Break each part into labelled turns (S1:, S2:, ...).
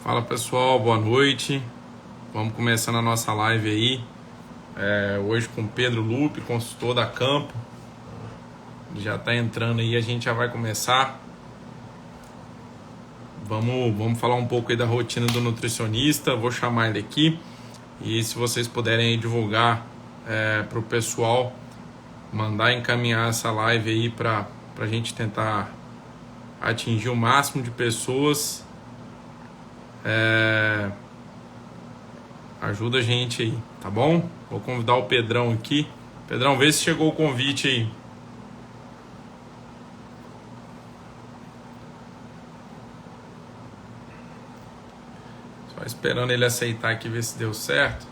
S1: Fala pessoal, boa noite. Vamos começando a nossa live aí. Hoje com Pedro Lupe, consultor da Campo. Ele já está entrando aí, a gente já vai começar. Vamos falar um pouco aí da rotina do nutricionista. Vou chamar ele aqui. E se vocês puderem aí divulgar para o pessoal, mandar encaminhar essa live aí para a gente tentar atingir o máximo de pessoas. Ajuda a gente aí, tá bom? Vou convidar o Pedrão aqui. Pedrão, vê se chegou o convite aí. Só esperando ele aceitar aqui, ver se deu certo.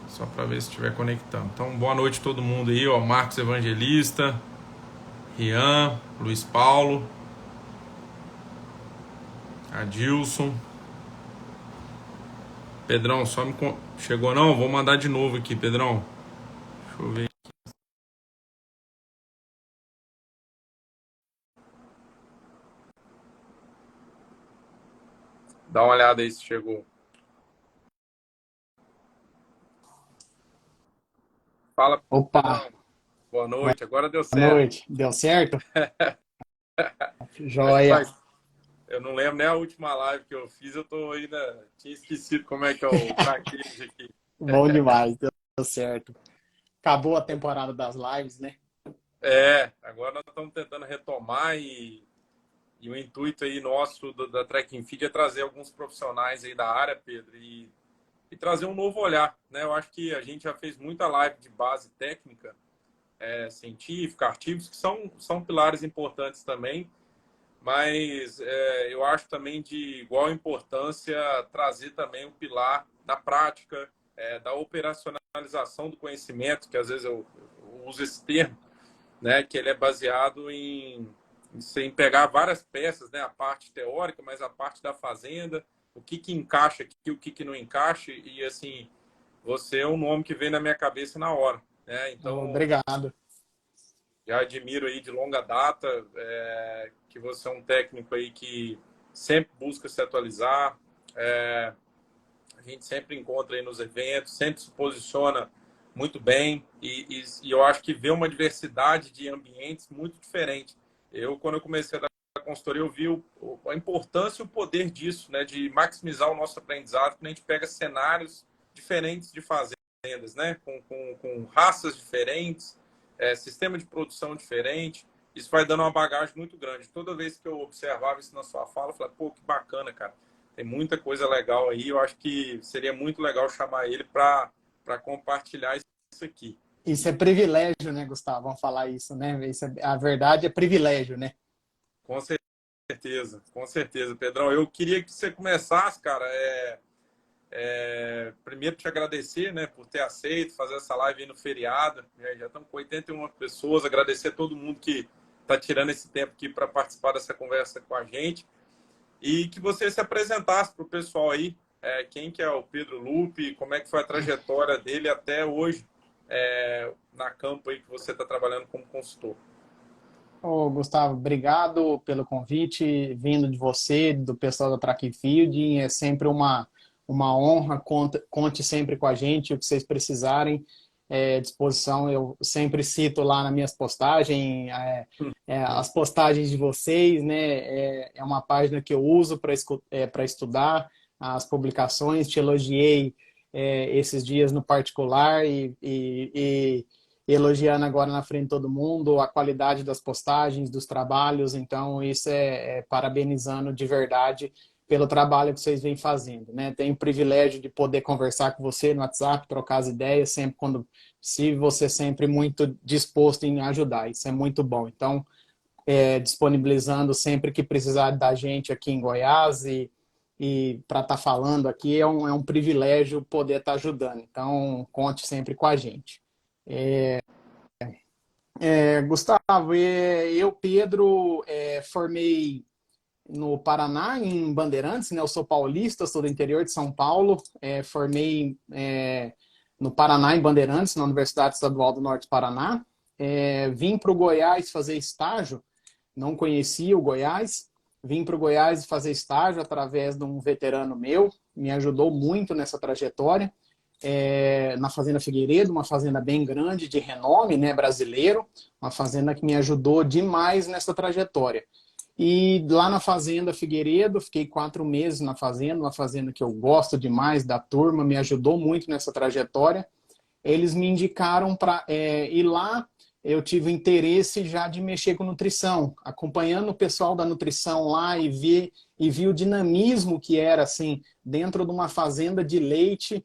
S1: Só para ver se estiver conectando. Então, boa noite a todo mundo aí, ó. Marcos Evangelista, Rian, Luiz Paulo, Adilson. Pedrão, só me... Chegou não? Vou mandar de novo aqui, Pedrão. Deixa eu ver. Dá uma olhada aí se chegou. Fala,
S2: Opa,
S1: Pedrão. Boa
S2: boa
S1: noite. Agora deu certo.
S2: noite. Deu certo?
S1: Acho que
S2: Joia.
S1: faz. Eu não lembro nem a última live que eu fiz. Eu tô ainda. Tinha esquecido como é que é o traquejo aqui.
S2: Bom demais, deu certo. Acabou a temporada das lives, né?
S1: Agora nós estamos tentando retomar e o intuito aí nosso da Track and Field é trazer alguns profissionais aí da área, Pedro, e trazer um novo olhar, né? Eu acho que a gente já fez muita live de base técnica, científica, artigos, que são pilares importantes também, mas eu acho também de igual importância trazer também o pilar da prática, da operacionalização do conhecimento, que às vezes eu uso esse termo, né? Que ele é baseado em pegar várias peças, né? A parte teórica, mas a parte da fazenda, o que encaixa aqui, o que não encaixa, e assim, você é um nome que vem na minha cabeça na hora, né? Então,
S2: Obrigado.
S1: já admiro aí de longa data que você é um técnico aí que sempre busca se atualizar, a gente sempre encontra aí nos eventos, sempre se posiciona muito bem e eu acho que vê uma diversidade de ambientes muito diferente. Quando eu comecei a dar consultoria, eu vi a importância e o poder disso, né, de maximizar o nosso aprendizado, quando a gente pega cenários diferentes de fazendas, né, com raças diferentes, sistema de produção diferente. Isso vai dando uma bagagem muito grande. Toda vez que eu observava isso na sua fala, eu falei, pô, que bacana, cara. Tem muita coisa legal aí. Eu acho que seria muito legal chamar ele para compartilhar isso aqui.
S2: Isso é privilégio, né, Gustavo? Vamos falar isso, né? A verdade é privilégio, né?
S1: Com certeza, com certeza, Pedrão. Eu queria que você começasse, cara, primeiro te agradecer, né, por ter aceito fazer essa live aí no feriado. Já estamos com 81 pessoas. Agradecer a todo mundo que está tirando esse tempo aqui para participar dessa conversa com a gente. E que você se apresentasse para o pessoal aí, quem que é o Pedro Lupe, como é que foi a trajetória dele até hoje na Campo aí que você está trabalhando como consultor.
S2: Ô, Gustavo, obrigado pelo convite, vindo de você, do pessoal da Track and Field. É sempre uma honra, conte sempre com a gente, o que vocês precisarem, disposição. Eu sempre cito lá nas minhas postagens, as postagens de vocês, né? É uma página que eu uso para estudar as publicações. Te elogiei esses dias no particular e elogiando agora na frente de todo mundo a qualidade das postagens, dos trabalhos. Então, isso parabenizando de verdade pelo trabalho que vocês vêm fazendo, né? Tenho o privilégio de poder conversar com você no WhatsApp, trocar as ideias, sempre quando possível, você sempre muito disposto em ajudar. Isso é muito bom. Então, disponibilizando sempre que precisar da gente aqui em Goiás e para estar falando aqui, é um privilégio poder estar ajudando. Então, conte sempre com a gente. Gustavo, eu, Pedro, formei no Paraná, em Bandeirantes, né? Eu sou paulista, sou do interior de São Paulo, formei no Paraná, em Bandeirantes, na Universidade Estadual do Norte do Paraná. Vim para o Goiás fazer estágio, não conhecia o Goiás, Vim para o Goiás fazer estágio através de um veterano meu, me ajudou muito nessa trajetória. Na Fazenda Figueiredo, uma fazenda bem grande, de renome, né, brasileiro, uma fazenda que me ajudou demais nessa trajetória. E lá na Fazenda Figueiredo, fiquei 4 meses na fazenda, uma fazenda que eu gosto demais da turma, me ajudou muito nessa trajetória. Eles me indicaram para ir lá. Eu tive interesse já de mexer com nutrição, acompanhando o pessoal da nutrição lá e vi o dinamismo que era assim dentro de uma fazenda de leite,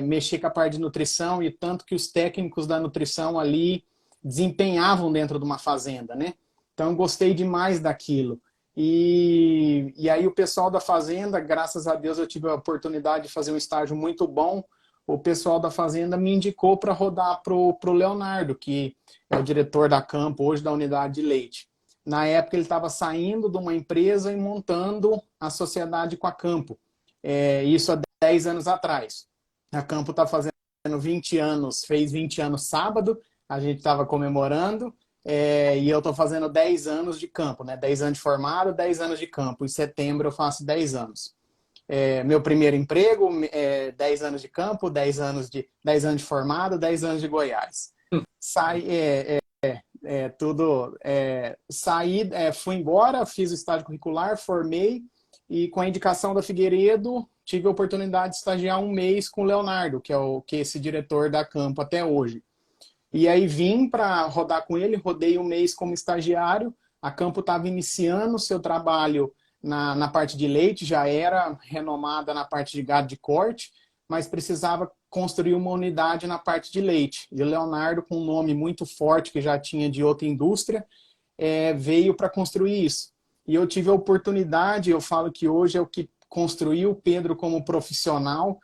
S2: mexer com a parte de nutrição e tanto que os técnicos da nutrição ali desempenhavam dentro de uma fazenda, né? Então gostei demais daquilo. E aí o pessoal da fazenda, graças a Deus eu tive a oportunidade de fazer um estágio muito bom. O pessoal da fazenda me indicou para rodar pro Leonardo, que é o diretor da Campo hoje da unidade de leite. Na época ele estava saindo de uma empresa e montando a sociedade com a Campo. Isso há 10 anos atrás. A Campo está fazendo 20 anos, fez 20 anos sábado, a gente estava comemorando, e eu estou fazendo 10 anos de campo, né? 10 anos de formado, 10 anos de campo. Em setembro eu faço 10 anos. Meu primeiro emprego, 10 anos de campo, 10 anos de formado, 10 anos de Goiás. Saí, fui embora, fiz o estágio curricular, formei e com a indicação da Figueiredo tive a oportunidade de estagiar 1 mês com o Leonardo, que é esse diretor da Campo até hoje. E aí vim para rodar com ele, rodei 1 mês como estagiário. A Campo estava iniciando o seu trabalho na parte de leite, já era renomada na parte de gado de corte, mas precisava construir uma unidade na parte de leite. E o Leonardo, com um nome muito forte que já tinha de outra indústria, veio para construir isso. E eu tive a oportunidade, eu falo que hoje é o que construiu o Pedro como profissional,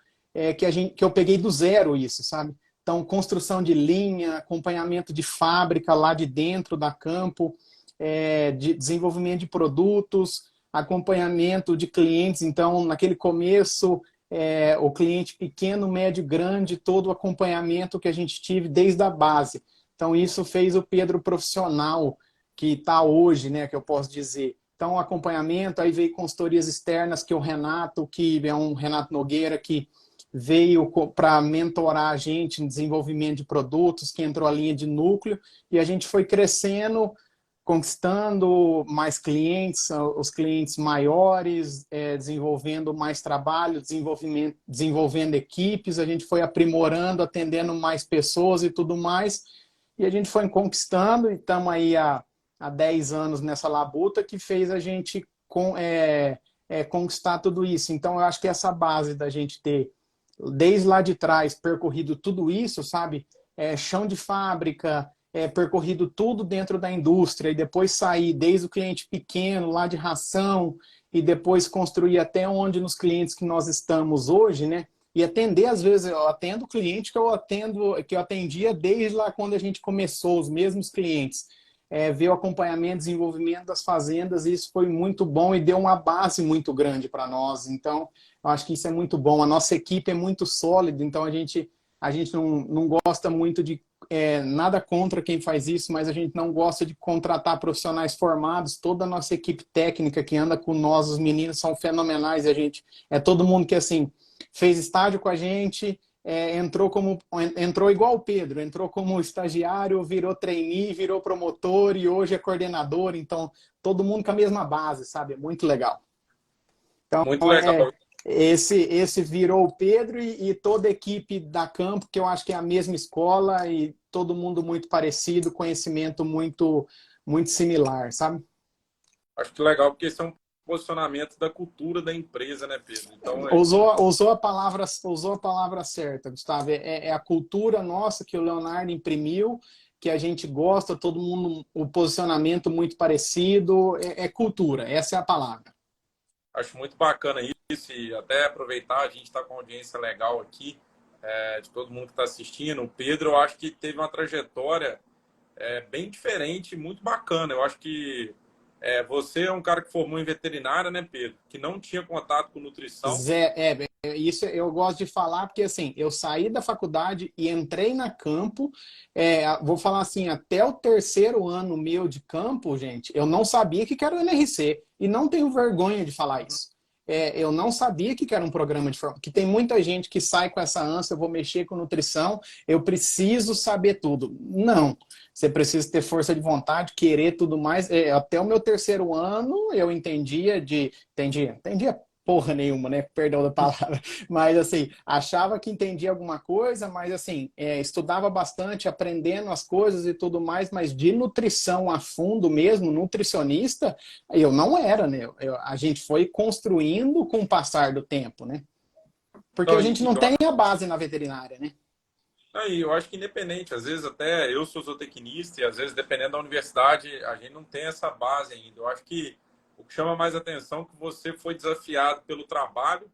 S2: que eu peguei do zero isso, sabe? Então, construção de linha, acompanhamento de fábrica lá de dentro da Campo, de desenvolvimento de produtos, acompanhamento de clientes. Então, naquele começo, o cliente pequeno, médio, grande, todo o acompanhamento que a gente tive desde a base. Então, isso fez o Pedro profissional que está hoje, né, que eu posso dizer. Então, acompanhamento, aí veio consultorias externas, que o Renato, que é um Renato Nogueira, que veio para mentorar a gente em desenvolvimento de produtos, que entrou a linha de núcleo, e a gente foi crescendo, conquistando mais clientes, os clientes maiores, desenvolvendo mais trabalho, desenvolvendo equipes, a gente foi aprimorando, atendendo mais pessoas e tudo mais, e a gente foi conquistando, e estamos aí há 10 anos nessa labuta que fez a gente conquistar tudo isso. Então, eu acho que essa base da gente ter, desde lá de trás, percorrido tudo isso, sabe? Chão de fábrica, percorrido tudo dentro da indústria e depois sair desde o cliente pequeno, lá de ração, e depois construir até onde nos clientes que nós estamos hoje, né? E atender, às vezes, eu atendo cliente que eu atendia desde lá quando a gente começou, os mesmos clientes. Ver o acompanhamento, desenvolvimento das fazendas, e isso foi muito bom e deu uma base muito grande para nós. Então, eu acho que isso é muito bom. A nossa equipe é muito sólida, então a gente não gosta muito de nada contra quem faz isso, mas a gente não gosta de contratar profissionais formados. Toda a nossa equipe técnica que anda com nós, os meninos, são fenomenais. E a gente todo mundo que assim fez estágio com a gente, entrou igual o Pedro, entrou como estagiário, virou trainee, virou promotor e hoje é coordenador. Então, todo mundo com a mesma base, sabe? É muito legal. Então,
S1: Muito legal.
S2: esse virou o Pedro e toda a equipe da Campo, que eu acho que é a mesma escola e todo mundo muito parecido, conhecimento muito, muito similar, sabe?
S1: Acho que legal, porque esse é um posicionamento da cultura da empresa, né, Pedro? Então,
S2: usou a palavra certa, Gustavo. É a cultura nossa que o Leonardo imprimiu, que a gente gosta, todo mundo, o posicionamento muito parecido, cultura, essa é a palavra.
S1: acho muito bacana isso e até aproveitar, a gente está com uma audiência legal aqui, de todo mundo que está assistindo. O Pedro, eu acho que teve uma trajetória bem diferente, muito bacana. Eu acho que você é um cara que formou em veterinária, né, Pedro? Que não tinha contato com nutrição.
S2: Isso eu gosto de falar, porque assim, eu saí da faculdade e entrei na Campo, vou falar assim, até o 3º ano meu de campo, gente, eu não sabia o que era o NRC. E não tenho vergonha de falar isso. Eu não sabia que era um programa de formação, que tem muita gente que sai com essa ânsia, eu vou mexer com nutrição, eu preciso saber tudo. Não, você precisa ter força de vontade, querer tudo mais. Até o meu terceiro ano eu entendia porra nenhuma, né? Perdão da palavra. Mas, assim, achava que entendia alguma coisa, mas, assim, estudava bastante, aprendendo as coisas e tudo mais, mas de nutrição a fundo mesmo, nutricionista, eu não era, né? A gente foi construindo com o passar do tempo, né? Porque
S1: Não,
S2: a gente não tem a base na veterinária, né?
S1: e eu acho que independente, às vezes até eu sou zootecnista e às vezes dependendo da universidade a gente não tem essa base ainda. Eu acho que o que chama mais atenção é que você foi desafiado pelo trabalho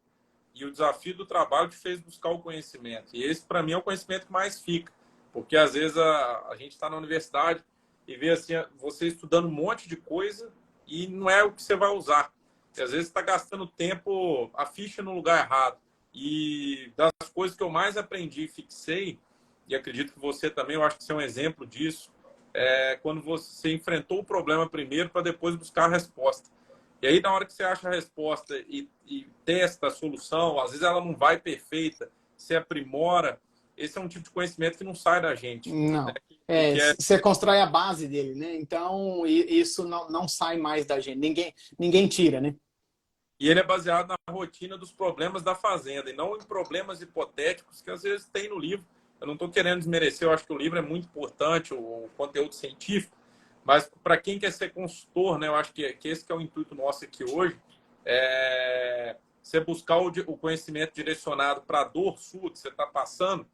S1: e o desafio do trabalho te fez buscar o conhecimento. E esse, para mim, é o conhecimento que mais fica. Porque, às vezes, a gente está na universidade e vê assim, você estudando um monte de coisa e não é o que você vai usar. E, às vezes, está gastando tempo, a ficha no lugar errado. E das coisas que eu mais aprendi e fixei, e acredito que você também, eu acho que você é um exemplo disso, é quando você enfrentou o problema primeiro para depois buscar a resposta. E aí, na hora que você acha a resposta e testa a solução, às vezes ela não vai perfeita, você aprimora, esse é um tipo de conhecimento que não sai da gente. Né?
S2: Não.
S1: Que é,
S2: Você constrói a base dele, né? Então, isso não sai mais da gente. Ninguém tira, né?
S1: e ele é baseado na rotina dos problemas da fazenda, e não em problemas hipotéticos que às vezes tem no livro. Eu não estou querendo desmerecer, eu acho que o livro é muito importante, o conteúdo científico, mas para quem quer ser consultor, né, eu acho que esse que é o intuito nosso aqui hoje, você buscar o conhecimento direcionado para a dor sua que você está passando,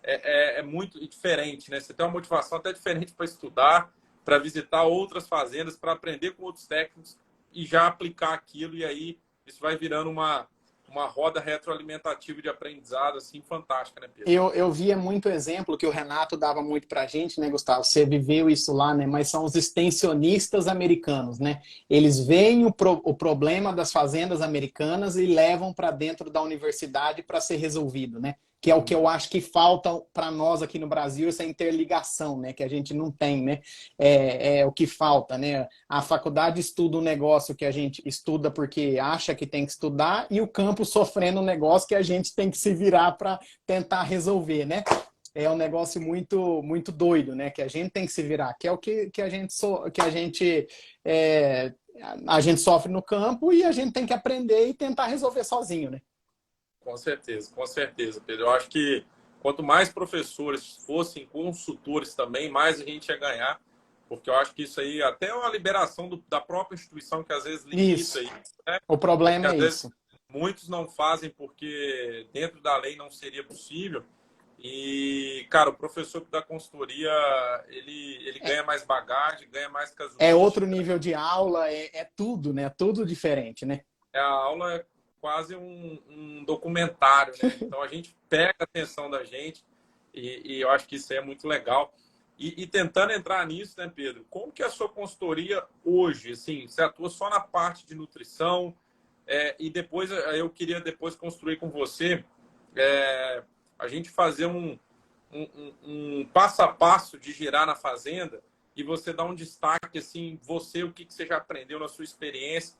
S1: é muito diferente, né? Você tem uma motivação até diferente para estudar, para visitar outras fazendas, para aprender com outros técnicos e já aplicar aquilo, e aí isso vai virando uma roda retroalimentativa de aprendizado assim fantástica, né, Pedro?
S2: Eu via muito exemplo que o Renato dava muito pra gente, né, Gustavo? Você viveu isso lá, né? Mas são os extensionistas americanos, né? Eles veem o problema das fazendas americanas e levam para dentro da universidade para ser resolvido, né? Que é o que eu acho que falta para nós aqui no Brasil, essa interligação, né? Que a gente não tem, né? É o que falta, né? A faculdade estuda um negócio que a gente estuda porque acha que tem que estudar e o campo sofrendo um negócio que a gente tem que se virar para tentar resolver, né? É um negócio muito doido, né? Que a gente tem que se virar, que é o que a gente sofre no campo e a gente tem que aprender e tentar resolver sozinho, né?
S1: Com certeza, Pedro. Eu acho que quanto mais professores fossem consultores também, mais a gente ia ganhar, porque eu acho que isso aí, até uma liberação da própria instituição, que às vezes limita
S2: Isso.
S1: isso, né?
S2: O
S1: Porque
S2: problema
S1: às
S2: é
S1: vezes
S2: isso.
S1: muitos não fazem porque dentro da lei não seria possível. E, cara, o professor que dá consultoria, ele ganha mais bagagem, ganha mais
S2: É outro
S1: casuística.
S2: nível de aula, tudo, né? Tudo diferente, né?
S1: A aula é quase um documentário, né? Então a gente pega a atenção da gente e eu acho que isso aí é muito legal. E tentando entrar nisso, né, Pedro? Como que é a sua consultoria hoje? Assim, você atua só na parte de nutrição e depois eu queria depois construir com você a gente fazer um passo a passo de girar na fazenda e você dar um destaque assim, você o que você já aprendeu na sua experiência,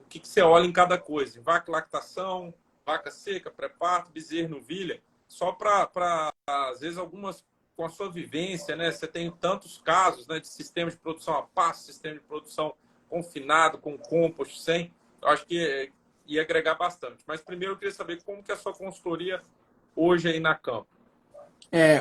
S1: o que você olha em cada coisa, vaca lactação, vaca seca, pré-parto, bezerro, novilha, só para às vezes algumas com a sua vivência, né? Você tem tantos casos, né, de sistema de produção a pasto, sistema de produção confinado, com compost, sem. Eu acho que ia agregar bastante. Mas primeiro eu queria saber como que é a sua consultoria hoje aí na campo.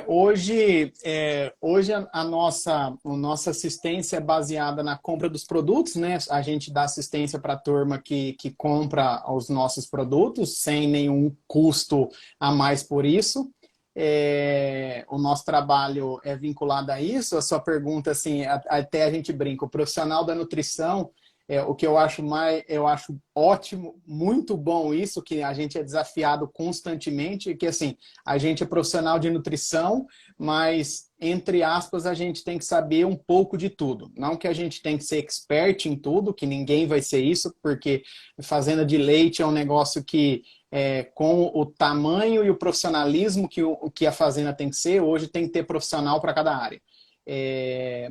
S2: Hoje a nossa assistência é baseada na compra dos produtos, né? A gente dá assistência para a turma que compra os nossos produtos sem nenhum custo a mais por isso. O nosso trabalho é vinculado a isso. A sua pergunta, assim, até a gente brinca, o profissional da nutrição, o que eu acho ótimo, muito bom isso, que a gente é desafiado constantemente, que assim, a gente é profissional de nutrição, mas, entre aspas, a gente tem que saber um pouco de tudo. Não que a gente tem que ser expert em tudo, que ninguém vai ser isso, porque fazenda de leite é um negócio que, com o tamanho e o profissionalismo que a fazenda tem que ser, hoje tem que ter profissional para cada área.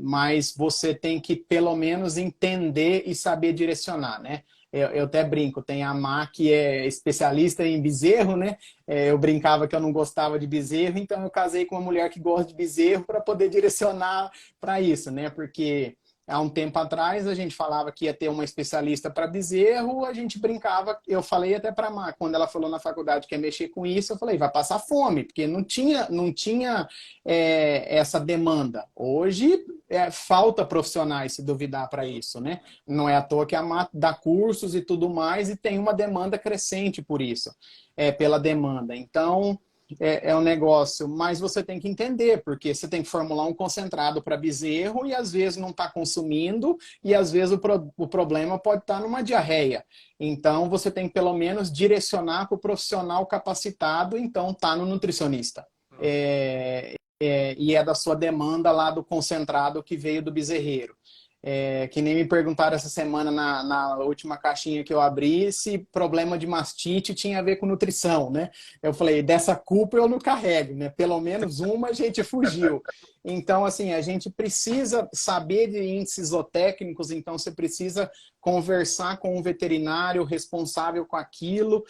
S2: mas você tem que pelo menos entender e saber direcionar, né? Eu até brinco, tem a Má que é especialista em bezerro, né? Eu brincava que eu não gostava de bezerro, então eu casei com uma mulher que gosta de bezerro para poder direcionar para isso, né? Porque há um tempo atrás a gente falava que ia ter uma especialista para bezerro, a gente brincava, eu falei até para a Má, quando ela falou na faculdade que ia mexer com isso, eu falei, vai passar fome, porque não tinha essa demanda. Hoje falta profissionais, se duvidar, para isso, né? Não é à toa que a Má dá cursos e tudo mais, e tem uma demanda crescente por isso, pela demanda. Então, um negócio, mas você tem que entender, porque você tem que formular um concentrado para bezerro e às vezes não está consumindo, e às vezes o problema pode estar numa diarreia. Então, você tem que pelo menos direcionar para o profissional capacitado, então tá no nutricionista. E é da sua demanda lá do concentrado que veio do bezerreiro. Que nem me perguntaram essa semana na última caixinha que eu abri se problema de mastite tinha a ver com nutrição, né? Eu falei, dessa culpa eu não carrego, né? Pelo menos uma a gente fugiu. Então, assim, a gente precisa saber de índices zootécnicos, então você precisa conversar com um veterinário responsável com aquilo,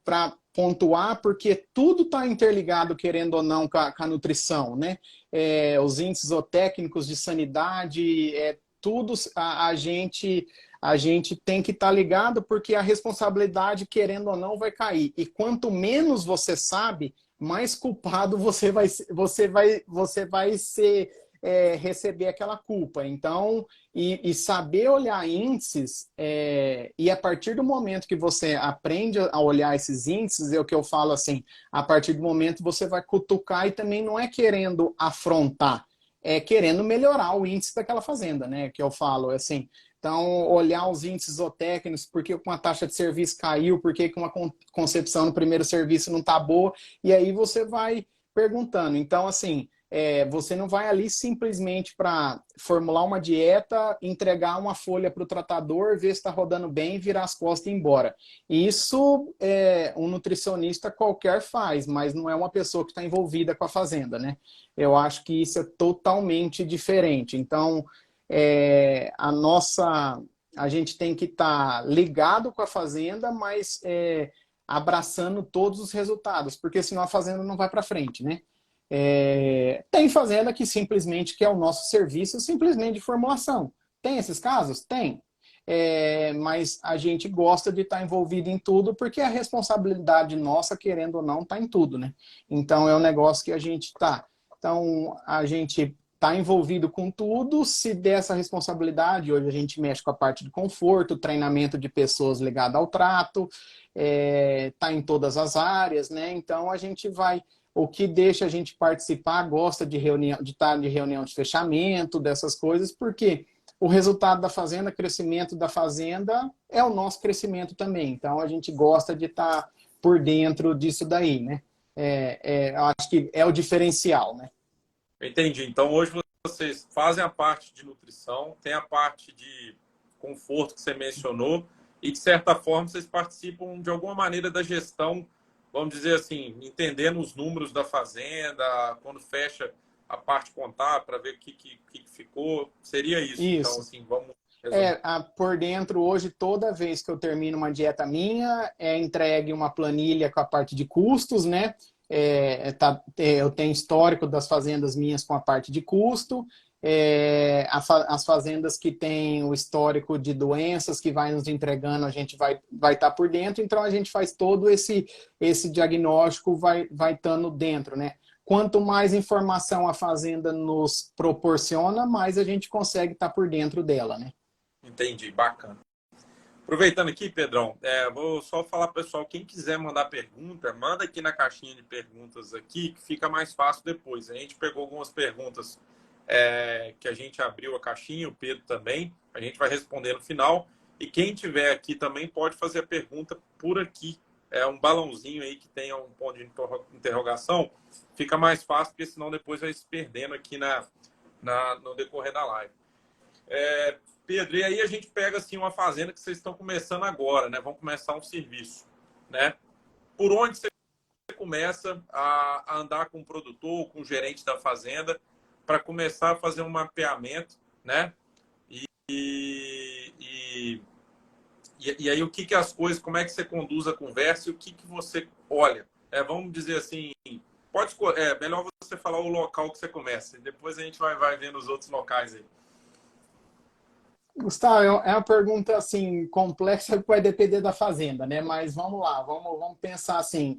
S2: para pontuar, porque tudo está interligado, querendo ou não, com a nutrição, né? Os índices zootécnicos de sanidade, tudo a gente tem que estar ligado, porque a responsabilidade, querendo ou não, vai cair. E quanto menos você sabe, mais culpado você vai ser, receber aquela culpa. Então, e saber olhar índices, e a partir do momento que você aprende a olhar esses índices, é o que eu falo assim, a partir do momento você vai cutucar, e também não é querendo afrontar, é querendo melhorar o índice daquela fazenda, né? Que eu falo assim. Então, olhar os índices zootécnicos, por que uma taxa de serviço caiu, por que uma concepção no primeiro serviço não está boa, e aí você vai perguntando. Então, assim, você não vai ali simplesmente para formular uma dieta, entregar uma folha para o tratador, ver se está rodando bem, virar as costas e ir embora. Isso um nutricionista qualquer faz, mas não é uma pessoa que está envolvida com a fazenda, né? Eu acho que isso é totalmente diferente. Então, a gente tem que estar ligado com a fazenda, mas abraçando todos os resultados, porque senão a fazenda não vai para frente, né? Tem fazenda que simplesmente quer o nosso serviço simplesmente de formulação. Tem esses casos? Tem. Mas a gente gosta de estar envolvido em tudo, porque a responsabilidade nossa, querendo ou não, está em tudo, né? Então, é um negócio que a gente está. Então, a gente está envolvido com tudo, se der essa responsabilidade, hoje a gente mexe com a parte de conforto, treinamento de pessoas ligado ao trato, está em todas as áreas, né? Então, a gente vai. O que deixa a gente participar, gosta de reunião, de estar de reunião de fechamento, dessas coisas, porque o resultado da fazenda, crescimento da fazenda, é o nosso crescimento também. Então, a gente gosta de estar por dentro disso daí, né? Eu acho que é o diferencial, né?
S1: Entendi. Então, hoje vocês fazem a parte de nutrição, tem a parte de conforto que você mencionou, e, de certa forma, vocês participam, de alguma maneira, da gestão, vamos dizer assim, entendendo os números da fazenda, quando fecha a parte contábil, para ver o que ficou. Seria isso. Então,
S2: Isso.
S1: assim, vamos resumir.
S2: Por dentro, hoje, toda vez que eu termino uma dieta minha, é entregue uma planilha com a parte de custos, né? Eu tenho histórico das fazendas minhas com a parte de custo, as fazendas que têm o histórico de doenças que vai nos entregando, a gente vai estar por dentro, então a gente faz todo esse diagnóstico, vai estando dentro, né? Quanto mais informação a fazenda nos proporciona, mais a gente consegue estar por dentro dela, né?
S1: Entendi, bacana. Aproveitando aqui, Pedrão, vou só falar para o pessoal, quem quiser mandar pergunta, manda aqui na caixinha de perguntas aqui, que fica mais fácil depois. A gente pegou algumas perguntas que a gente abriu a caixinha, o Pedro também, a gente vai responder no final. E quem tiver aqui também pode fazer a pergunta por aqui. É um balãozinho aí que tenha um ponto de interrogação, fica mais fácil, porque senão depois vai se perdendo aqui no decorrer da live. Pedro, e aí a gente pega assim uma fazenda que vocês estão começando agora, né? Vão começar um serviço, né? Por onde você começa a andar com o produtor, com o gerente da fazenda, para começar a fazer um mapeamento, né? E aí o que as coisas, como é que você conduz a conversa e o que você olha? Vamos dizer assim, melhor você falar o local que você começa, e depois a gente vai vendo os outros locais aí.
S2: Gustavo, é uma pergunta assim complexa que vai depender da fazenda, né? Mas vamos lá, vamos pensar assim.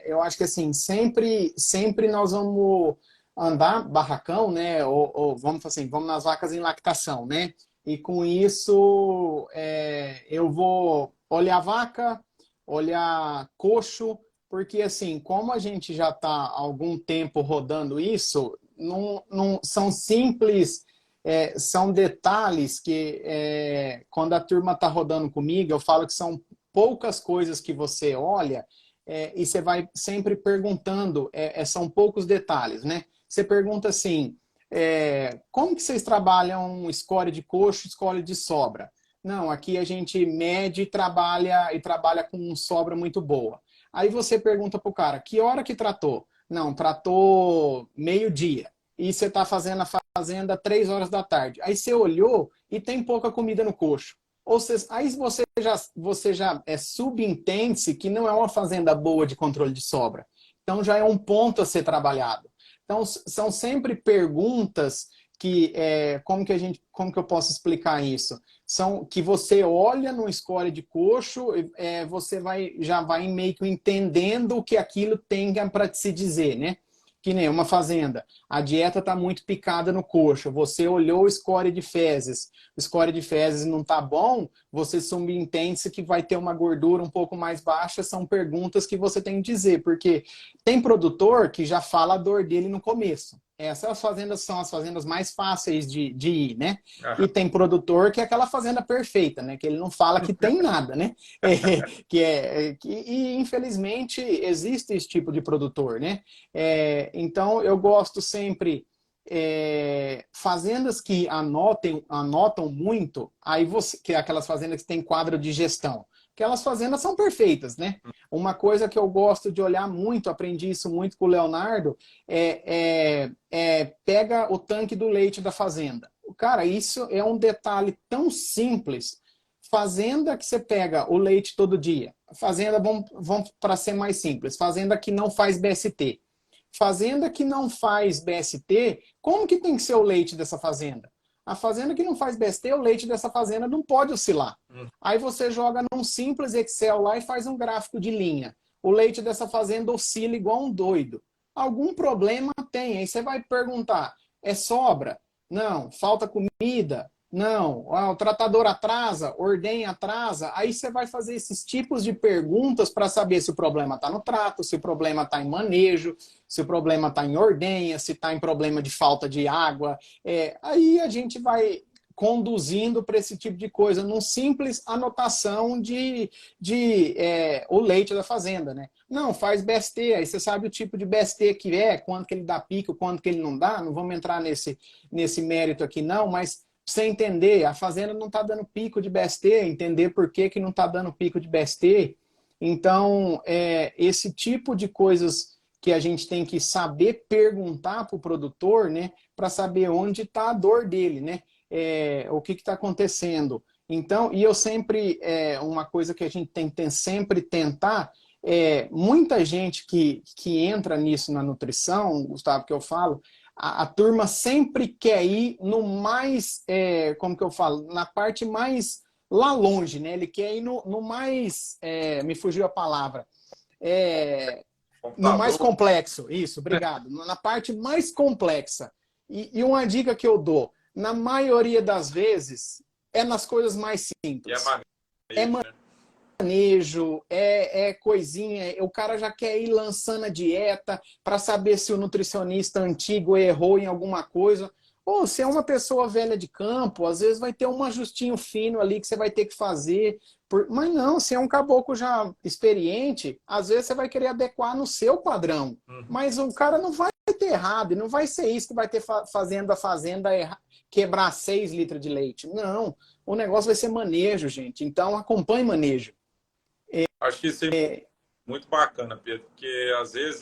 S2: Eu acho que assim sempre nós vamos andar barracão, né? Ou vamos assim, vamos nas vacas em lactação, né? E com isso eu vou olhar a vaca, olhar coxo, porque assim, como a gente já está há algum tempo rodando isso, não são simples são detalhes que, quando a turma está rodando comigo, eu falo que são poucas coisas que você olha e você vai sempre perguntando, são poucos detalhes, né? Você pergunta assim, como que vocês trabalham score de coxo, score de sobra? Não, aqui a gente mede e trabalha com sobra muito boa. Aí você pergunta para o cara, que hora que tratou? Não, tratou meio-dia. E você está fazendo a fazenda 3 horas da tarde. Aí você olhou e tem pouca comida no coxo. Ou seja, aí você já subentende que não é uma fazenda boa de controle de sobra. Então já é um ponto a ser trabalhado. Então são sempre perguntas que como que eu posso explicar isso? São que você olha no score de coxo, você já vai meio que entendendo o que aquilo tem para se dizer, né? Que nem uma fazenda. A dieta está muito picada no coxo. Você olhou o score de fezes. O score de fezes não está bom, você subentende que vai ter uma gordura um pouco mais baixa. São perguntas que você tem que dizer, porque tem produtor que já fala a dor dele no começo. Essas fazendas são as fazendas mais fáceis de ir, né? E tem produtor que é aquela fazenda perfeita, né? Que ele não fala que tem nada, né? E infelizmente existe esse tipo de produtor, né? Então eu gosto sempre fazendas que anotam muito, que é aquelas fazendas que tem quadro de gestão. Aquelas fazendas são perfeitas, né? Uma coisa que eu gosto de olhar muito, aprendi isso muito com o Leonardo, pega o tanque do leite da fazenda. Cara, isso é um detalhe tão simples. Fazenda que você pega o leite todo dia. Fazenda, vamos para ser mais simples, fazenda que não faz BST. Fazenda que não faz BST, como que tem que ser o leite dessa fazenda? A fazenda que não faz BST, o leite dessa fazenda não pode oscilar. Aí você joga num simples Excel lá e faz um gráfico de linha. O leite dessa fazenda oscila igual um doido. Algum problema tem. Aí você vai perguntar, é sobra? Não. Falta comida? Não. O tratador atrasa? Ordenha atrasa? Aí você vai fazer esses tipos de perguntas para saber se o problema está no trato, se o problema está em manejo, se o problema está em ordenha, se está em problema de falta de água. Aí a gente vai conduzindo para esse tipo de coisa, num simples anotação o leite da fazenda, né? Não, faz BST, aí você sabe o tipo de BST que quanto que ele dá pico, quanto que ele não dá, não vamos entrar nesse mérito aqui não, mas você entender, a fazenda não está dando pico de BST, entender por que não está dando pico de BST. Então, esse tipo de coisas que a gente tem que saber perguntar para o produtor, né, para saber onde está a dor dele, né, o que está acontecendo. Então, e eu sempre, uma coisa que a gente tem que sempre tentar, muita gente que entra nisso na nutrição, Gustavo, que eu falo, a turma sempre quer ir no mais, como que eu falo, na parte mais lá longe, né? Ele quer ir no mais, me fugiu a palavra, no mais complexo, isso, obrigado, na parte mais complexa. E uma dica que eu dou, na maioria das vezes, é nas coisas mais simples. Manejo, coisinha, o cara já quer ir lançando a dieta para saber se o nutricionista antigo errou em alguma coisa. Ou se é uma pessoa velha de campo, às vezes vai ter um ajustinho fino ali que você vai ter que fazer. Mas não, se é um caboclo já experiente, às vezes você vai querer adequar no seu padrão. Mas o cara não vai ter errado, e não vai ser isso que vai ter fazendo a fazenda quebrar 6 litros de leite. Não, o negócio vai ser manejo, gente. Então acompanhe manejo.
S1: Acho que isso é muito bacana, Pedro, porque às vezes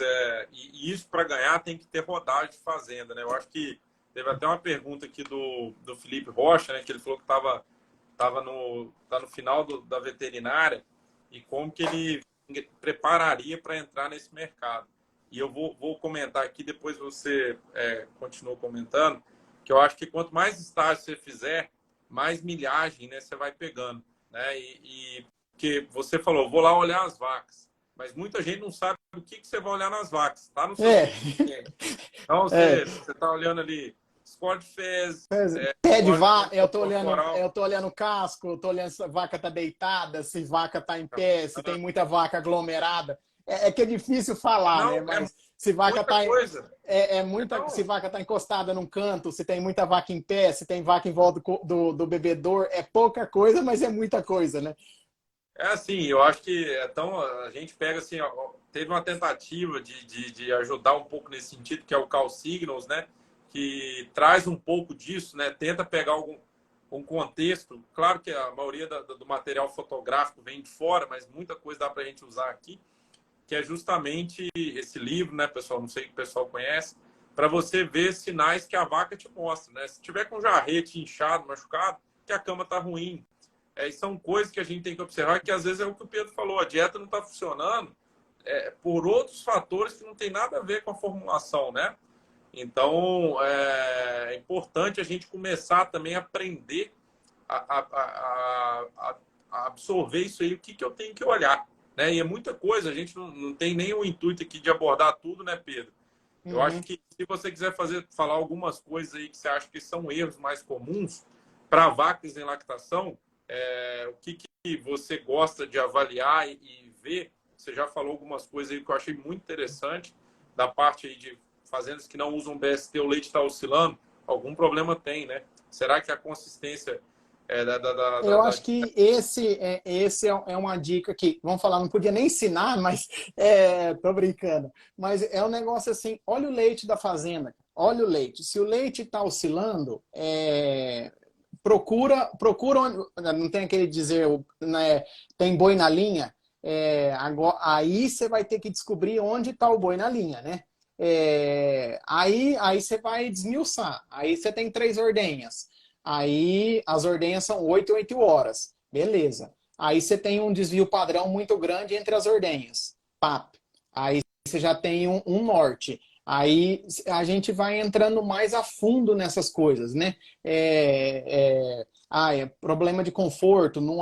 S1: e isso para ganhar tem que ter rodagem de fazenda, né? Eu acho que Teve até uma pergunta aqui do Felipe Rocha, né? Que ele falou que tá no final da veterinária e como que ele prepararia para entrar nesse mercado. E eu vou comentar aqui, depois você continua comentando, que eu acho que quanto mais estágio você fizer, mais milhagem, né, você vai pegando. Né? Porque você falou, vou lá olhar as vacas, mas muita gente não sabe o que você vai olhar nas vacas. Está no seu CPF. Então, você está olhando ali score de fezes,
S2: Pé de
S1: score de
S2: vaca,
S1: função corporal.
S2: eu tô olhando o casco, eu tô olhando se a vaca tá deitada, se a vaca tá em pé, se tem muita vaca aglomerada. É que é difícil falar, né?
S1: Não,
S2: Mas se vaca
S1: muita
S2: tá
S1: coisa.
S2: se vaca tá encostada num canto, se tem muita vaca em pé, se tem vaca em volta do bebedouro, é pouca coisa, mas é muita coisa, né?
S1: É assim, eu acho que então a gente pega assim, ó, teve uma tentativa de ajudar um pouco nesse sentido, que é o Call Signals, né? Que traz um pouco disso, né? Tenta pegar um contexto. Claro que a maioria do material fotográfico vem de fora, mas muita coisa dá para a gente usar aqui, que é justamente esse livro, né, pessoal? Não sei se o pessoal conhece, para você ver sinais que a vaca te mostra, né? Se tiver com jarrete inchado, machucado, que a cama tá ruim. E são coisas que a gente tem que observar, que às vezes é o que o Pedro falou, a dieta não está funcionando por outros fatores que não tem nada a ver com a formulação, né? Então, é importante a gente começar também a aprender a absorver isso aí, o que eu tenho que olhar, né? E é muita coisa, a gente não tem nem o intuito aqui de abordar tudo, né, Pedro? Eu acho que se você quiser falar algumas coisas aí que você acha que são erros mais comuns para vacas em lactação, o que você gosta de avaliar e ver? Você já falou algumas coisas aí que eu achei muito interessante, da parte aí de fazendas que não usam BST, o leite está oscilando, algum problema tem, né? Será que a consistência
S2: Eu acho que esse é uma dica que, vamos falar, não podia nem ensinar, mas tô brincando. Mas é um negócio assim, olha o leite da fazenda, olha o leite. Se o leite está oscilando, procura, não tem aquele dizer, né, tem boi na linha, aí você vai ter que descobrir onde está o boi na linha, né? Aí você vai desmiuçar. Aí você tem 3 ordenhas. Aí as ordenhas são 8 horas. Beleza. Aí você tem um desvio padrão muito grande entre as ordenhas. Pap. Aí você já tem um norte. Aí a gente vai entrando mais a fundo nessas coisas, né? Problema de conforto, não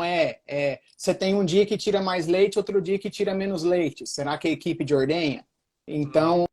S2: você tem um dia que tira mais leite, outro dia que tira menos leite. Será que é equipe de ordenha? Então,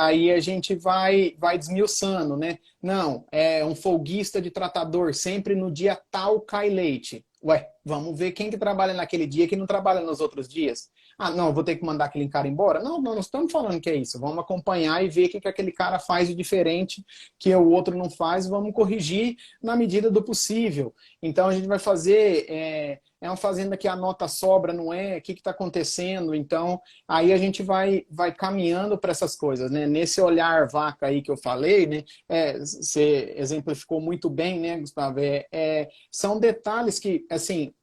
S2: aí a gente vai desmiuçando, né? Não, é um folguista de tratador, sempre no dia tal cai leite. Ué, vamos ver quem que trabalha naquele dia que não trabalha nos outros dias. Ah, não, vou ter que mandar aquele cara embora? Não, não estamos falando que é isso. Vamos acompanhar e ver o que aquele cara faz de diferente que o outro não faz, vamos corrigir na medida do possível. Então a gente vai fazer... uma fazenda que a nota sobra, não é? O que está acontecendo? Então, aí a gente vai caminhando para essas coisas, né? Nesse olhar vaca aí que eu falei, né? Você exemplificou muito bem, né, Gustavo? São detalhes que, assim,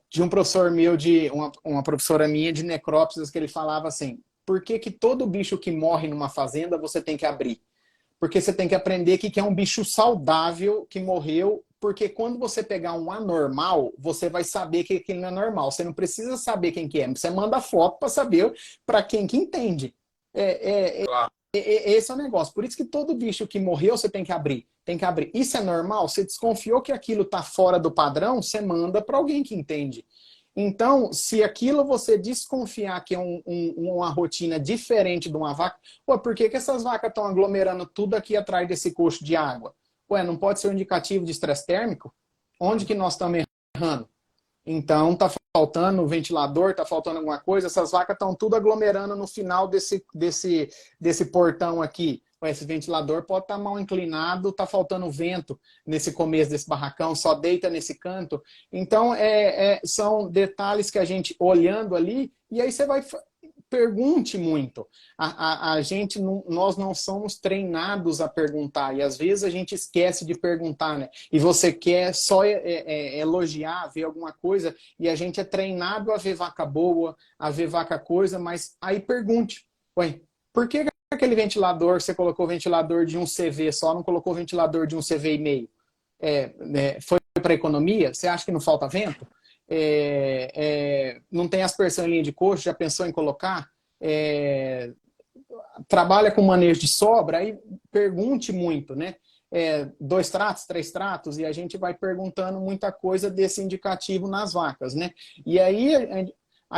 S2: de um professor meu, de uma professora minha de necrópsias, que ele falava assim, por que que todo bicho que morre numa fazenda você tem que abrir? Porque você tem que aprender que é um bicho saudável que morreu, porque quando você pegar um anormal, você vai saber que aquele não é normal. Você não precisa saber quem que é, você manda foto para saber para quem que entende.
S1: Claro.
S2: Esse é o negócio. Por isso que todo bicho que morreu, você tem que abrir. Tem que abrir. Isso é normal? Você desconfiou que aquilo está fora do padrão, você manda para alguém que entende. Então, se aquilo você desconfiar que é uma rotina diferente de uma vaca, por que essas vacas estão aglomerando tudo aqui atrás desse coxo de água? Não pode ser um indicativo de estresse térmico? Onde que nós estamos errando? Então, tá faltando ventilador, tá faltando alguma coisa, essas vacas estão tudo aglomerando no final desse portão aqui. Esse ventilador pode estar mal inclinado, tá faltando vento nesse começo desse barracão, só deita nesse canto. Então, são detalhes que a gente olhando ali, e aí você vai... Pergunte muito. Nós não somos treinados a perguntar, e às vezes a gente esquece de perguntar, né? E você quer só elogiar, ver alguma coisa, e a gente é treinado a ver vaca boa, a ver vaca coisa, mas aí pergunte, ué, por que aquele ventilador, você colocou ventilador de 1 CV só, não colocou ventilador de 1 CV e meio? Foi para economia? Você acha que não falta vento? Não tem aspersão em linha de coxo? Já pensou em colocar? Trabalha com manejo de sobra? Aí pergunte muito, né? 2 tratos, 3 tratos, e a gente vai perguntando muita coisa desse indicativo nas vacas, né? E aí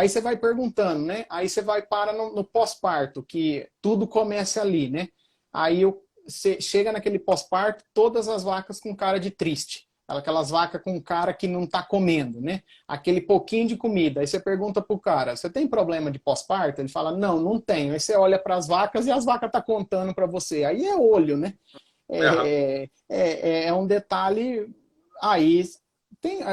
S2: você vai perguntando, né? Aí você vai para no pós-parto, que tudo começa ali, né? Aí você chega naquele pós-parto, todas as vacas com cara de triste. Aquelas vacas com cara que não está comendo, né? Aquele pouquinho de comida. Aí você pergunta pro cara, você tem problema de pós-parto? Ele fala, não, não tenho. Aí você olha para as vacas e as vacas estão contando para você. Aí é olho, né? É um detalhe. Aí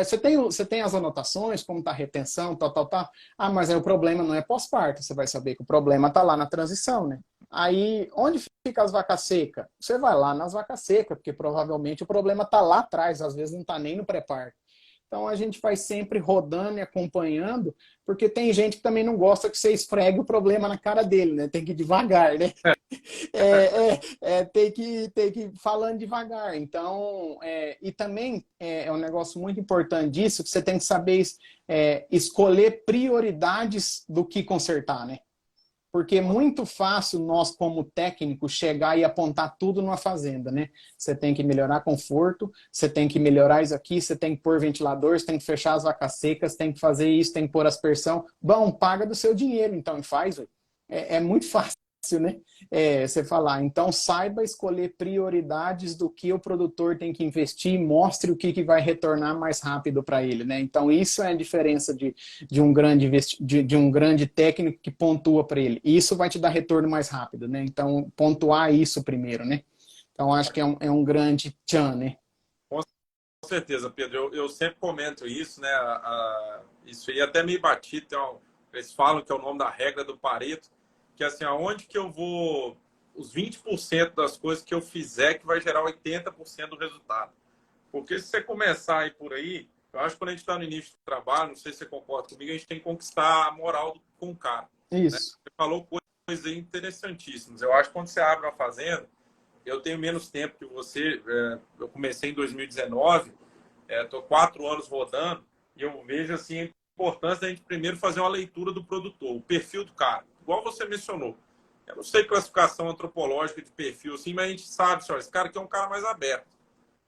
S2: você tem as anotações, como está a retenção, tal. Ah, mas aí o problema não é pós-parto. Você vai saber que o problema está lá na transição, né? Aí, onde fica as vacas secas? Você vai lá nas vacas secas, porque provavelmente o problema está lá atrás, às vezes não está nem no pré-parto. Então a gente vai sempre rodando e acompanhando, porque tem gente que também não gosta que você esfregue o problema na cara dele, né? Tem que ir devagar, né? Tem que ir falando devagar. Então, e também um negócio muito importante disso, que você tem que saber escolher prioridades do que consertar, né? Porque é muito fácil nós, como técnicos, chegar e apontar tudo numa fazenda, né? Você tem que melhorar conforto, você tem que melhorar isso aqui, você tem que pôr ventilador, você tem que fechar as vacas secas, tem que fazer isso, tem que pôr aspersão. Bom, paga do seu dinheiro, então, e faz. É muito fácil, né? Você falar. Então, saiba escolher prioridades do que o produtor tem que investir, mostre o que vai retornar mais rápido para ele, né? Então, isso é a diferença de um grande técnico que pontua para ele. Isso vai te dar retorno mais rápido, né? Então, pontuar isso primeiro, né? Então, acho que é um grande tchan, né?
S1: Com certeza, Pedro. Eu sempre comento isso, né? Isso aí até meio batido. Eles falam que é o nome da regra do Pareto, que assim, aonde que eu vou, os 20% das coisas que eu fizer que vai gerar 80% do resultado. Porque se você começar a ir por aí, eu acho que quando a gente está no início do trabalho, não sei se você concorda comigo, a gente tem que conquistar a moral com o cara.
S2: Isso.
S1: Né? Você falou coisas interessantíssimas. Eu acho que quando você abre uma fazenda, eu tenho menos tempo que você, eu comecei em 2019, estou 4 anos rodando, e eu vejo assim, a importância da gente primeiro fazer uma leitura do produtor, o perfil do cara. Igual você mencionou. Eu não sei classificação antropológica de perfil, assim, mas a gente sabe, senhor, esse cara aqui é um cara mais aberto,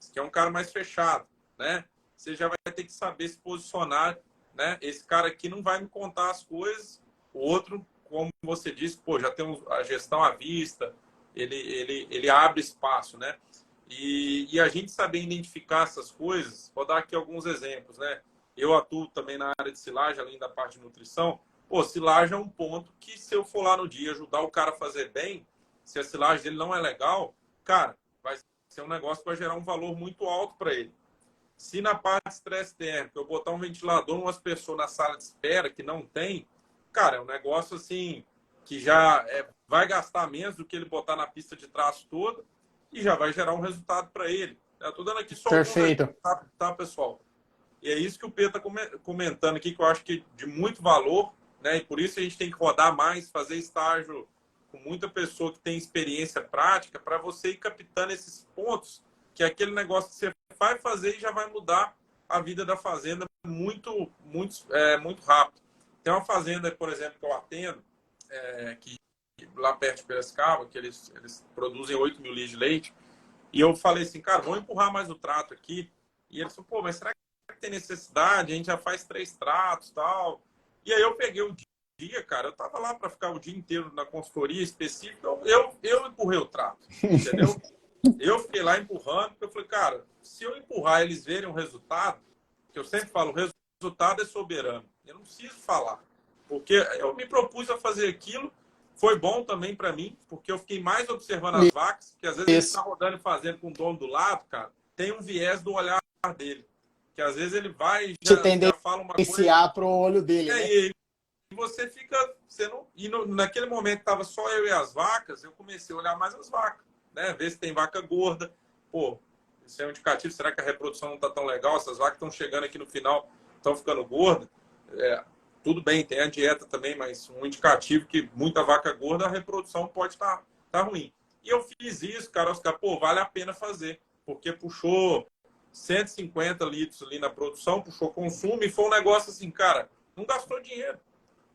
S1: esse aqui é um cara mais fechado, né? Você já vai ter que saber se posicionar, né? Esse cara aqui não vai me contar as coisas, o outro, como você disse, pô, já tem a gestão à vista, ele abre espaço, né? E a gente saber identificar essas coisas, vou dar aqui alguns exemplos, né? Eu atuo também na área de silagem, além da parte de nutrição. Pô, silagem é um ponto que, se eu for lá no dia ajudar o cara a fazer bem, se a silagem dele não é legal, cara, vai ser um negócio que vai gerar um valor muito alto para ele. Se na parte de estresse térmico eu botar um ventilador umas pessoas na sala de espera que não tem, cara, é um negócio assim que já vai gastar menos do que ele botar na pista de traço toda e já vai gerar um resultado para ele. Eu tô dando aqui só
S2: Perfeito.
S1: tá, pessoal? E é isso que o Pedro está comentando aqui, que eu acho que de muito valor, né? E por isso a gente tem que rodar mais, fazer estágio com muita pessoa que tem experiência prática, para você ir captando esses pontos, que é aquele negócio que você vai fazer e já vai mudar a vida da fazenda muito rápido. Tem uma fazenda, por exemplo, que eu atendo, que lá perto de Piracicaba, que eles produzem 8 mil litros de leite, e eu falei assim, cara, vamos empurrar mais o trato aqui. E eles falaram, pô, mas será que tem necessidade? A gente já faz 3 tratos e tal. E aí eu peguei o dia, cara, eu tava lá para ficar o dia inteiro na consultoria específica, eu empurrei o trato, entendeu? Eu fiquei lá empurrando, porque eu falei, cara, se eu empurrar eles verem o resultado, que eu sempre falo, o resultado é soberano. Eu não preciso falar, porque eu me propus a fazer aquilo. Foi bom também para mim, porque eu fiquei mais observando as vacas, que às vezes ele está rodando e fazendo com o dono do lado, cara, tem um viés do olhar dele, que às vezes ele vai e já fala uma coisa
S2: pro olho dele, né?
S1: E você fica, naquele momento que tava só eu e as vacas, eu comecei a olhar mais as vacas, né? Ver se tem vaca gorda. Pô, isso é um indicativo, será que a reprodução não tá tão legal? Essas vacas estão chegando aqui no final, estão ficando gordas. Tudo bem, tem a dieta também, mas um indicativo que muita vaca gorda, a reprodução pode estar tá ruim. E eu fiz isso, cara, os caras, pô, vale a pena fazer, porque puxou 150 litros ali na produção, puxou consumo e foi um negócio assim, cara, não gastou dinheiro.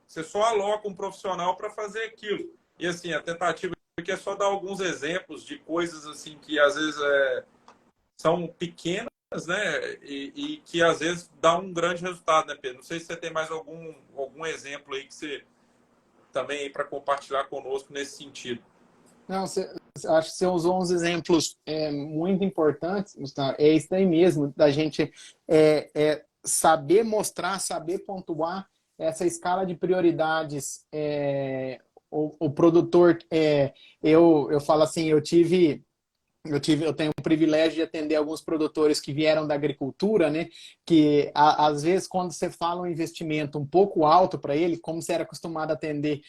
S1: Você só aloca um profissional para fazer aquilo. E assim, a tentativa aqui é só dar alguns exemplos de coisas assim que às vezes são pequenas, né? E que às vezes dá um grande resultado, né, Pedro? Não sei se você tem mais algum exemplo aí que você também para compartilhar conosco nesse sentido.
S2: Não, acho que você usou uns exemplos muito importantes, Gustavo. É isso daí mesmo, da gente saber mostrar, saber pontuar essa escala de prioridades. O produtor, eu falo assim, eu tenho o privilégio de atender alguns produtores que vieram da agricultura, né? Que às vezes quando você fala um investimento um pouco alto para ele, como você era acostumado a atender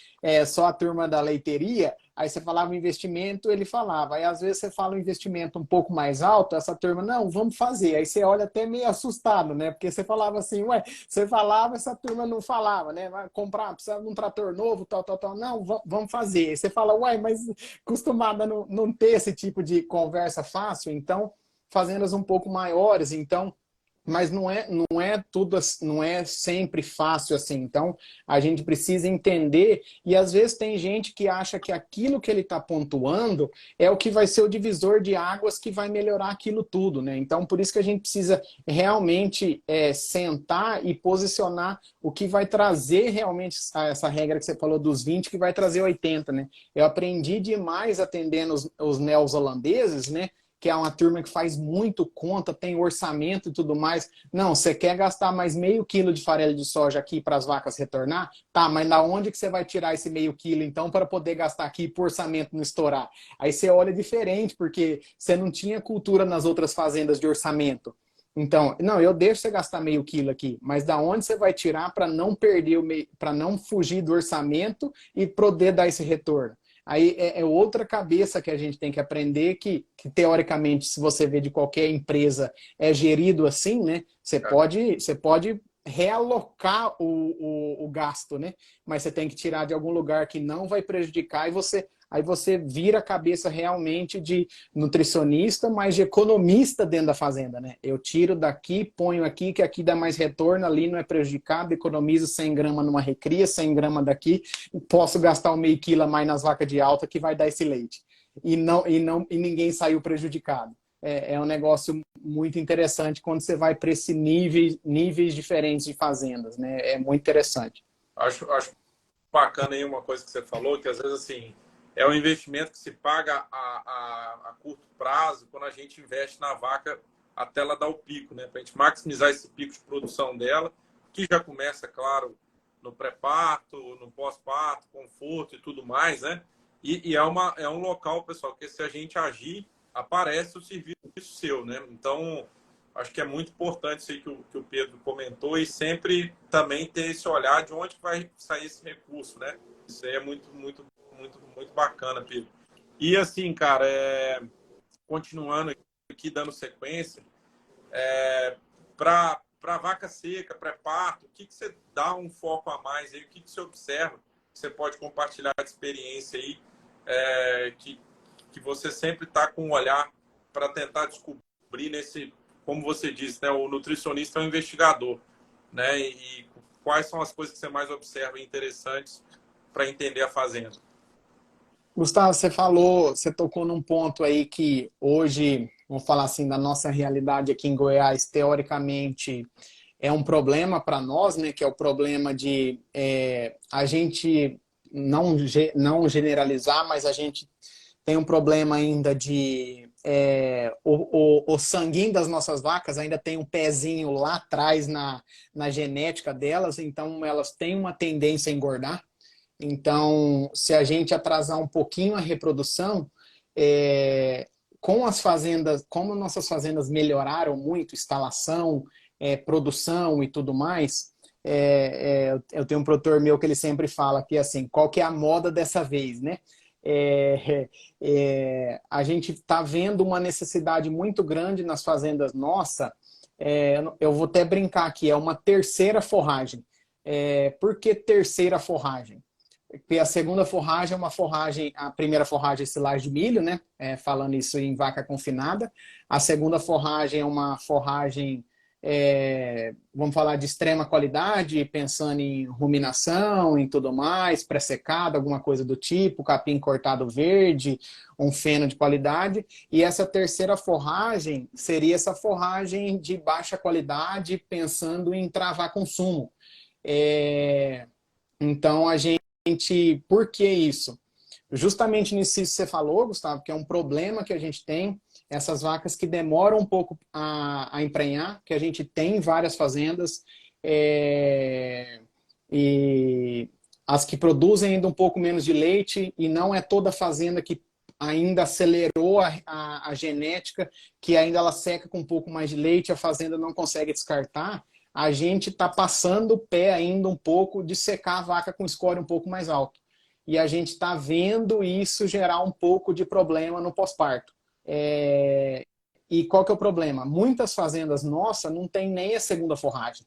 S2: só a turma da leiteria, aí você falava um investimento, ele falava. Aí às vezes você fala um investimento um pouco mais alto, essa turma, não, vamos fazer. Aí você olha até meio assustado, né? Porque você falava assim, ué, você falava, essa turma não falava, né? Vai comprar, precisa de um trator novo, tal, tal, tal. Não, vamos fazer. Aí você fala, ué, mas acostumada a não ter esse tipo de conversa fácil, então fazendas um pouco maiores, então, mas não é tudo, não é sempre fácil assim. Então a gente precisa entender, e às vezes tem gente que acha que aquilo que ele está pontuando é o que vai ser o divisor de águas que vai melhorar aquilo tudo, né? Então por isso que a gente precisa realmente sentar e posicionar o que vai trazer realmente essa regra que você falou dos 20, que vai trazer 80, né? Eu aprendi demais atendendo os neozelandeses, né? Que é uma turma que faz muito conta, tem orçamento e tudo mais. Não, você quer gastar mais meio quilo de farelo de soja aqui para as vacas retornar? Tá, mas da onde que você vai tirar esse meio quilo, então, para poder gastar aqui para o orçamento não estourar? Aí você olha diferente, porque você não tinha cultura nas outras fazendas de orçamento. Então, não, eu deixo você gastar meio quilo aqui, mas da onde você vai tirar para não perder para não fugir do orçamento e poder dar esse retorno? Aí é outra cabeça que a gente tem que aprender, que teoricamente, se você vê de qualquer empresa, é gerido assim, né? Você pode realocar o gasto, né? Mas você tem que tirar de algum lugar que não vai prejudicar e aí você vira a cabeça realmente de nutricionista, mas de economista dentro da fazenda, né? Eu tiro daqui, ponho aqui, que aqui dá mais retorno, ali não é prejudicado, economizo 100 gramas numa recria, 100 gramas daqui, posso gastar um meio quilo a mais nas vacas de alta que vai dar esse leite. E ninguém saiu prejudicado. É um negócio muito interessante quando você vai para esse níveis diferentes de fazendas, né? É muito interessante.
S1: Acho bacana aí uma coisa que você falou, que às vezes assim, é um investimento que se paga a curto prazo quando a gente investe na vaca até ela dar o pico, né? Para a gente maximizar esse pico de produção dela, que já começa, claro, no pré-parto, no pós-parto, conforto e tudo mais, né? E é um local, pessoal, que se a gente agir, aparece o serviço seu, né? Então, acho que é muito importante isso aí que o Pedro comentou e sempre também ter esse olhar de onde vai sair esse recurso, né? Isso aí é muito, muito, muito, muito bacana, Pedro. E assim, cara, continuando aqui, dando sequência, para vaca seca, pré-parto, o que você dá um foco a mais aí? O que você observa? Que você pode compartilhar de experiência aí, que você sempre está com um olhar para tentar descobrir nesse, como você disse, né, o nutricionista é um investigador, né? E quais são as coisas que você mais observa interessantes para entender a fazenda?
S2: Gustavo, você tocou num ponto aí que hoje, vamos falar assim, da nossa realidade aqui em Goiás, teoricamente é um problema para nós, né? Que é o problema de a gente não generalizar, mas a gente tem um problema ainda de o sanguinho das nossas vacas ainda tem um pezinho lá atrás na genética delas, então elas têm uma tendência a engordar. Então, se a gente atrasar um pouquinho a reprodução, com as fazendas, como nossas fazendas melhoraram muito, instalação, produção e tudo mais, eu tenho um produtor meu que ele sempre fala que assim, qual que é a moda dessa vez, né? A gente está vendo uma necessidade muito grande nas fazendas nossa. Eu vou até brincar aqui, é uma terceira forragem. Por que terceira forragem? que a segunda forragem é uma forragem, a primeira forragem é silagem de milho, né? Falando isso em vaca confinada. A segunda forragem é uma forragem, vamos falar de extrema qualidade, pensando em ruminação, em tudo mais, pré-secado, alguma coisa do tipo, capim cortado verde, um feno de qualidade. E essa terceira forragem seria essa forragem de baixa qualidade, pensando em travar consumo. Então, por que isso? Justamente nisso que você falou, Gustavo, que é um problema que a gente tem, essas vacas que demoram um pouco a emprenhar, que a gente tem em várias fazendas, e as que produzem ainda um pouco menos de leite, e não é toda fazenda que ainda acelerou a genética, que ainda ela seca com um pouco mais de leite, a fazenda não consegue descartar. A gente está passando o pé ainda um pouco de secar a vaca com score um pouco mais alto. E a gente está vendo isso gerar um pouco de problema no pós-parto. E qual que é o problema? Muitas fazendas nossas não tem nem a segunda forragem.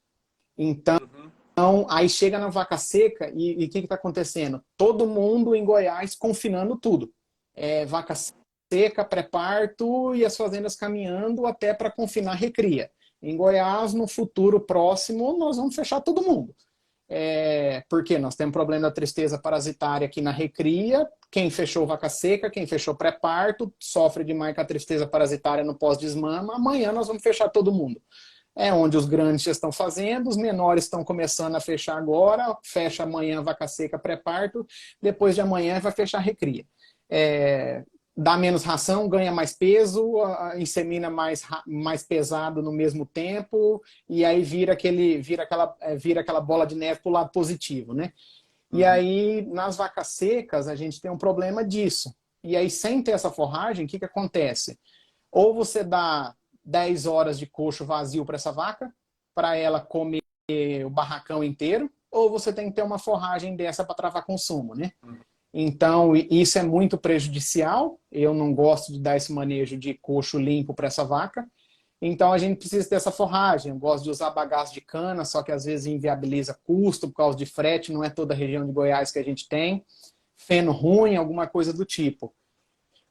S2: Então, aí chega na vaca seca e o que está acontecendo? Todo mundo em Goiás confinando tudo. Vaca seca, pré-parto e as fazendas caminhando até para confinar recria. Em Goiás, no futuro próximo, nós vamos fechar todo mundo. Porque nós temos problema da tristeza parasitária aqui na recria. Quem fechou vaca seca, quem fechou pré-parto, sofre demais com a tristeza parasitária no pós-desmama. Amanhã nós vamos fechar todo mundo. É onde os grandes já estão fazendo, os menores estão começando a fechar agora, fecha amanhã vaca seca pré-parto, depois de amanhã vai fechar recria. Dá menos ração, ganha mais peso, insemina mais pesado no mesmo tempo, e aí vira aquela bola de neve para o lado positivo, né? E aí, nas vacas secas, a gente tem um problema disso. E aí, sem ter essa forragem, o que acontece? Ou você dá 10 horas de coxo vazio para essa vaca, para ela comer o barracão inteiro, ou você tem que ter uma forragem dessa para travar consumo, né? Então, isso é muito prejudicial. Eu não gosto de dar esse manejo de coxo limpo para essa vaca. Então, a gente precisa dessa forragem. Eu gosto de usar bagaço de cana, só que às vezes inviabiliza custo por causa de frete. Não é toda a região de Goiás que a gente tem. Feno ruim, alguma coisa do tipo.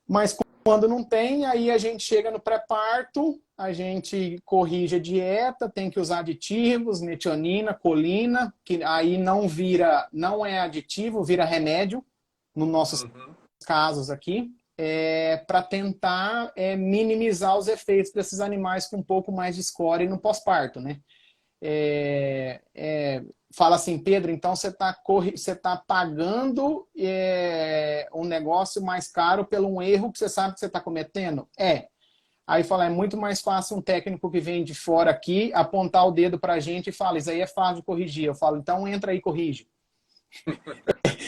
S2: Mas quando não tem, aí a gente chega no pré-parto, a gente corrige a dieta, tem que usar aditivos, metionina, colina, que aí não é aditivo, vira remédio. Nos nossos casos aqui, para tentar minimizar os efeitos desses animais com um pouco mais de score no pós-parto, né? Fala assim, Pedro, então você tá pagando um negócio mais caro pelo um erro que você sabe que você está cometendo? Aí fala, é muito mais fácil um técnico que vem de fora aqui apontar o dedo para a gente e fala, isso aí é fácil de corrigir. Eu falo, então entra aí e corrige.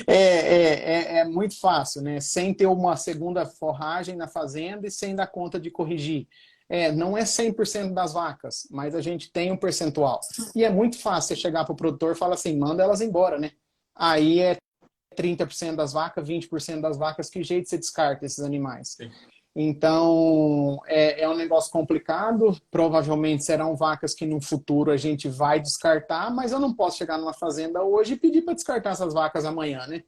S2: É muito fácil, né? Sem ter uma segunda forragem na fazenda e sem dar conta de corrigir. Não é 100% das vacas, mas a gente tem um percentual. E é muito fácil você chegar para o produtor e falar assim, manda elas embora, né? Aí 30% das vacas, 20% das vacas, que jeito você descarta esses animais? Sim. Então, é um negócio complicado, provavelmente serão vacas que no futuro a gente vai descartar, mas eu não posso chegar numa fazenda hoje e pedir para descartar essas vacas amanhã, né?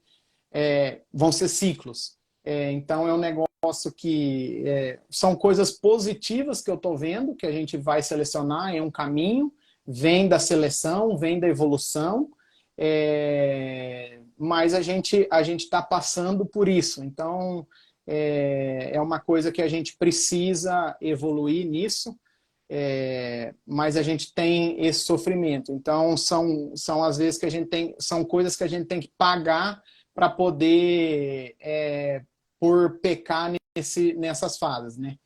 S2: Vão ser ciclos. Então, é um negócio que são coisas positivas que eu estou vendo, que a gente vai selecionar, é um caminho, vem da seleção, vem da evolução, mas a gente está passando por isso. Então, é uma coisa que a gente precisa evoluir nisso, mas a gente tem esse sofrimento. Então, são às vezes que a gente tem, são coisas que a gente tem que pagar para poder, por pecar nessas fases, né?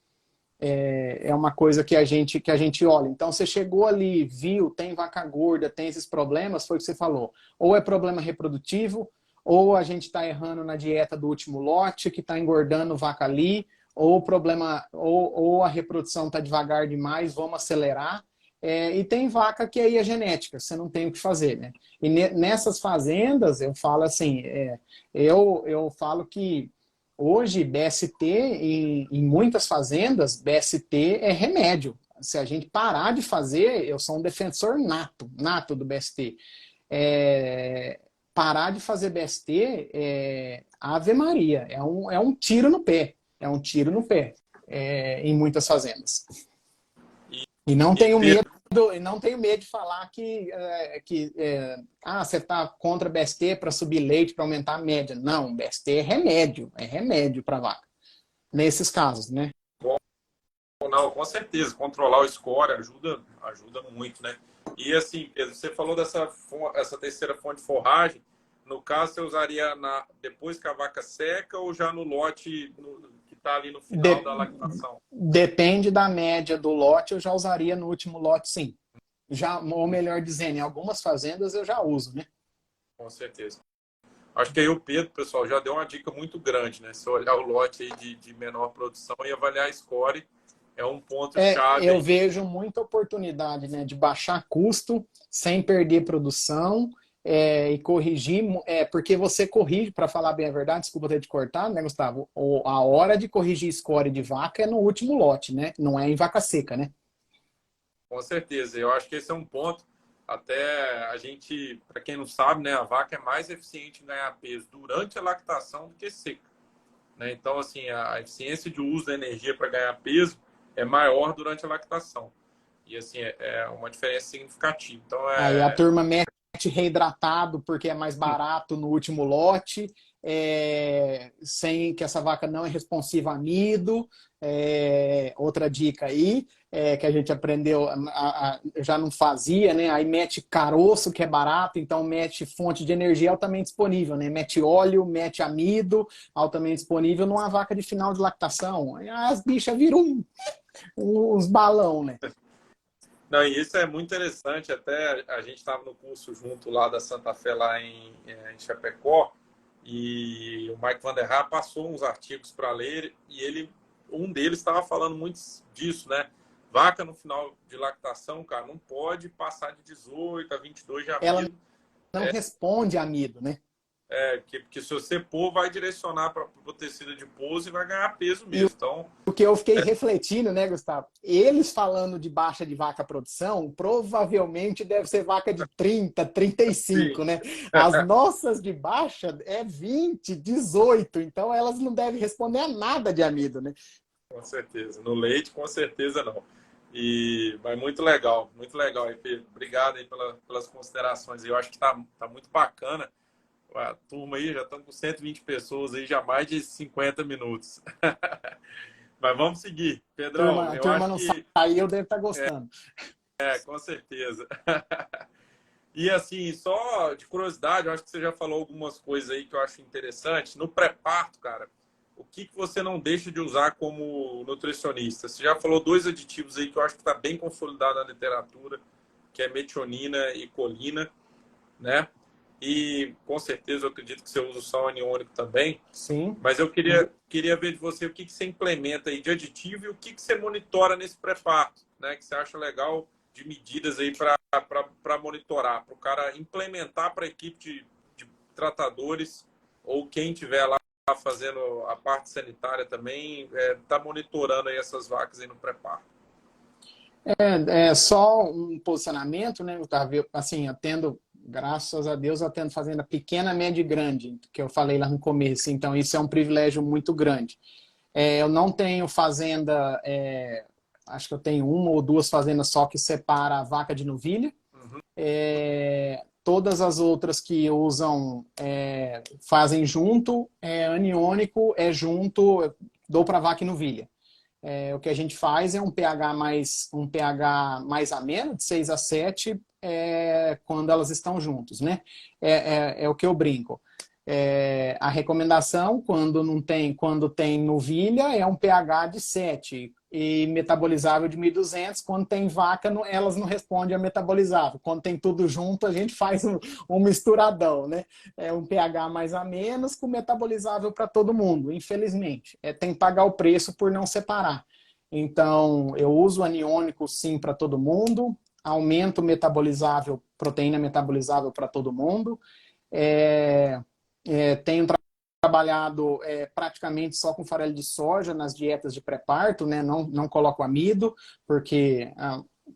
S2: É uma coisa que a gente olha. Então, você chegou ali, viu, tem vaca gorda, tem esses problemas, foi o que você falou. Ou é problema reprodutivo, ou a gente está errando na dieta do último lote, que está engordando vaca ali, ou problema, ou a reprodução está devagar demais, vamos acelerar. E tem vaca que aí é genética, você não tem o que fazer, né? E nessas fazendas, eu falo assim, eu falo que hoje BST, em muitas fazendas, BST é remédio. Se a gente parar de fazer, eu sou um defensor nato do BST. parar de fazer BST Ave Maria, é um tiro no pé. É um tiro no pé em muitas fazendas. E não tenho medo, de falar você está contra BST para subir leite, para aumentar a média. Não, BST é remédio para vaca. Nesses casos, né?
S1: Não, com certeza. Controlar o score ajuda muito, né? E assim, Pedro, você falou essa terceira fonte de forragem. No caso, você usaria depois que a vaca seca ou já no lote que está ali no final da lactação?
S2: Depende da média do lote, eu já usaria no último lote, sim. Ou melhor dizendo, em algumas fazendas eu já uso, né?
S1: Com certeza. Acho que aí o Pedro, pessoal, já deu uma dica muito grande, né? Se olhar o lote aí de menor produção e avaliar a score, é um ponto-chave.
S2: Eu vejo muita oportunidade, né, de baixar custo sem perder produção e corrigir, porque você corrige, para falar bem a verdade, desculpa ter te cortado, né, Gustavo? A hora de corrigir score de vaca é no último lote, né? Não é em vaca seca, né?
S1: Com certeza. Eu acho que esse é um ponto. Até a gente, para quem não sabe, né, a vaca é mais eficiente em ganhar peso durante a lactação do que seca, né? Então, assim, a eficiência de uso da energia para ganhar peso é maior durante a lactação. E, assim, é uma diferença significativa. Então,
S2: Aí a turma mete reidratado porque é mais barato no último lote, sem que essa vaca não é responsiva a amido. Outra dica aí, que a gente aprendeu, já não fazia, né? Aí mete caroço, que é barato, então mete fonte de energia altamente disponível, né? Mete óleo, mete amido, altamente disponível numa vaca de final de lactação. Aí as bichas viram uns balão, né?
S1: Não, e isso é muito interessante. Até a gente estava no curso junto lá da Santa Fé, lá em Chapecó, e o Mike Van der Haar passou uns artigos para ler, e um deles estava falando muito disso, né? Vaca no final de lactação, cara, não pode passar de 18 a 22 de amido.
S2: Ela não responde amido, né?
S1: Porque se você pôr, vai direcionar para o tecido de pouso e vai ganhar peso mesmo. Então,
S2: o que eu fiquei refletindo, né, Gustavo? Eles falando de baixa de vaca produção, provavelmente deve ser vaca de 30, 35, né? As nossas de baixa é 20, 18, então elas não devem responder a nada de amido, né?
S1: Com certeza. No leite, com certeza não. Mas muito legal aí, Pedro. Obrigado aí pelas considerações. Eu acho que tá muito bacana. A turma aí já estamos com 120 pessoas aí, já mais de 50 minutos. Mas vamos seguir. Pedrão,
S2: A turma não sai, eu devo estar gostando.
S1: Com certeza. E assim, só de curiosidade, eu acho que você já falou algumas coisas aí que eu acho interessante. No pré-parto, cara, o que você não deixa de usar como nutricionista? Você já falou 2 aditivos aí que eu acho que está bem consolidado na literatura, que é metionina e colina, né? E com certeza eu acredito que você usa o sal aniônico também.
S2: Sim.
S1: Mas eu queria ver de você o que você implementa aí de aditivo e o que você monitora nesse pré-parto, né? Que você acha legal de medidas aí para monitorar, para o cara implementar para a equipe de tratadores ou quem tiver lá fazendo a parte sanitária também, tá monitorando aí essas vacas aí no pré-parto.
S2: Só um posicionamento, né, Gustavo? Assim, graças a Deus, eu atendo fazenda pequena, média e grande, que eu falei lá no começo. Então, isso é um privilégio muito grande. Eu não tenho fazenda, acho que eu tenho 1 ou 2 fazendas só que separa a vaca de novilha.
S1: Uhum.
S2: Todas as outras que usam, fazem junto, aniônico, junto, dou para vaca e novilha. O que a gente faz é um pH mais ameno, de 6 a 7, quando elas estão juntos, né? É o que eu brinco. A recomendação, quando tem novilha, é um pH de 7 e metabolizável de 1.200. Quando tem vaca, elas não respondem a metabolizável. Quando tem tudo junto, a gente faz um misturadão, né? É um pH mais a menos com metabolizável para todo mundo, infelizmente. Tem que pagar o preço por não separar. Então, eu uso aniônico sim para todo mundo, aumento metabolizável, proteína metabolizável para todo mundo. Tenho trabalhado praticamente só com farelo de soja nas dietas de pré-parto, né? Não coloco amido, porque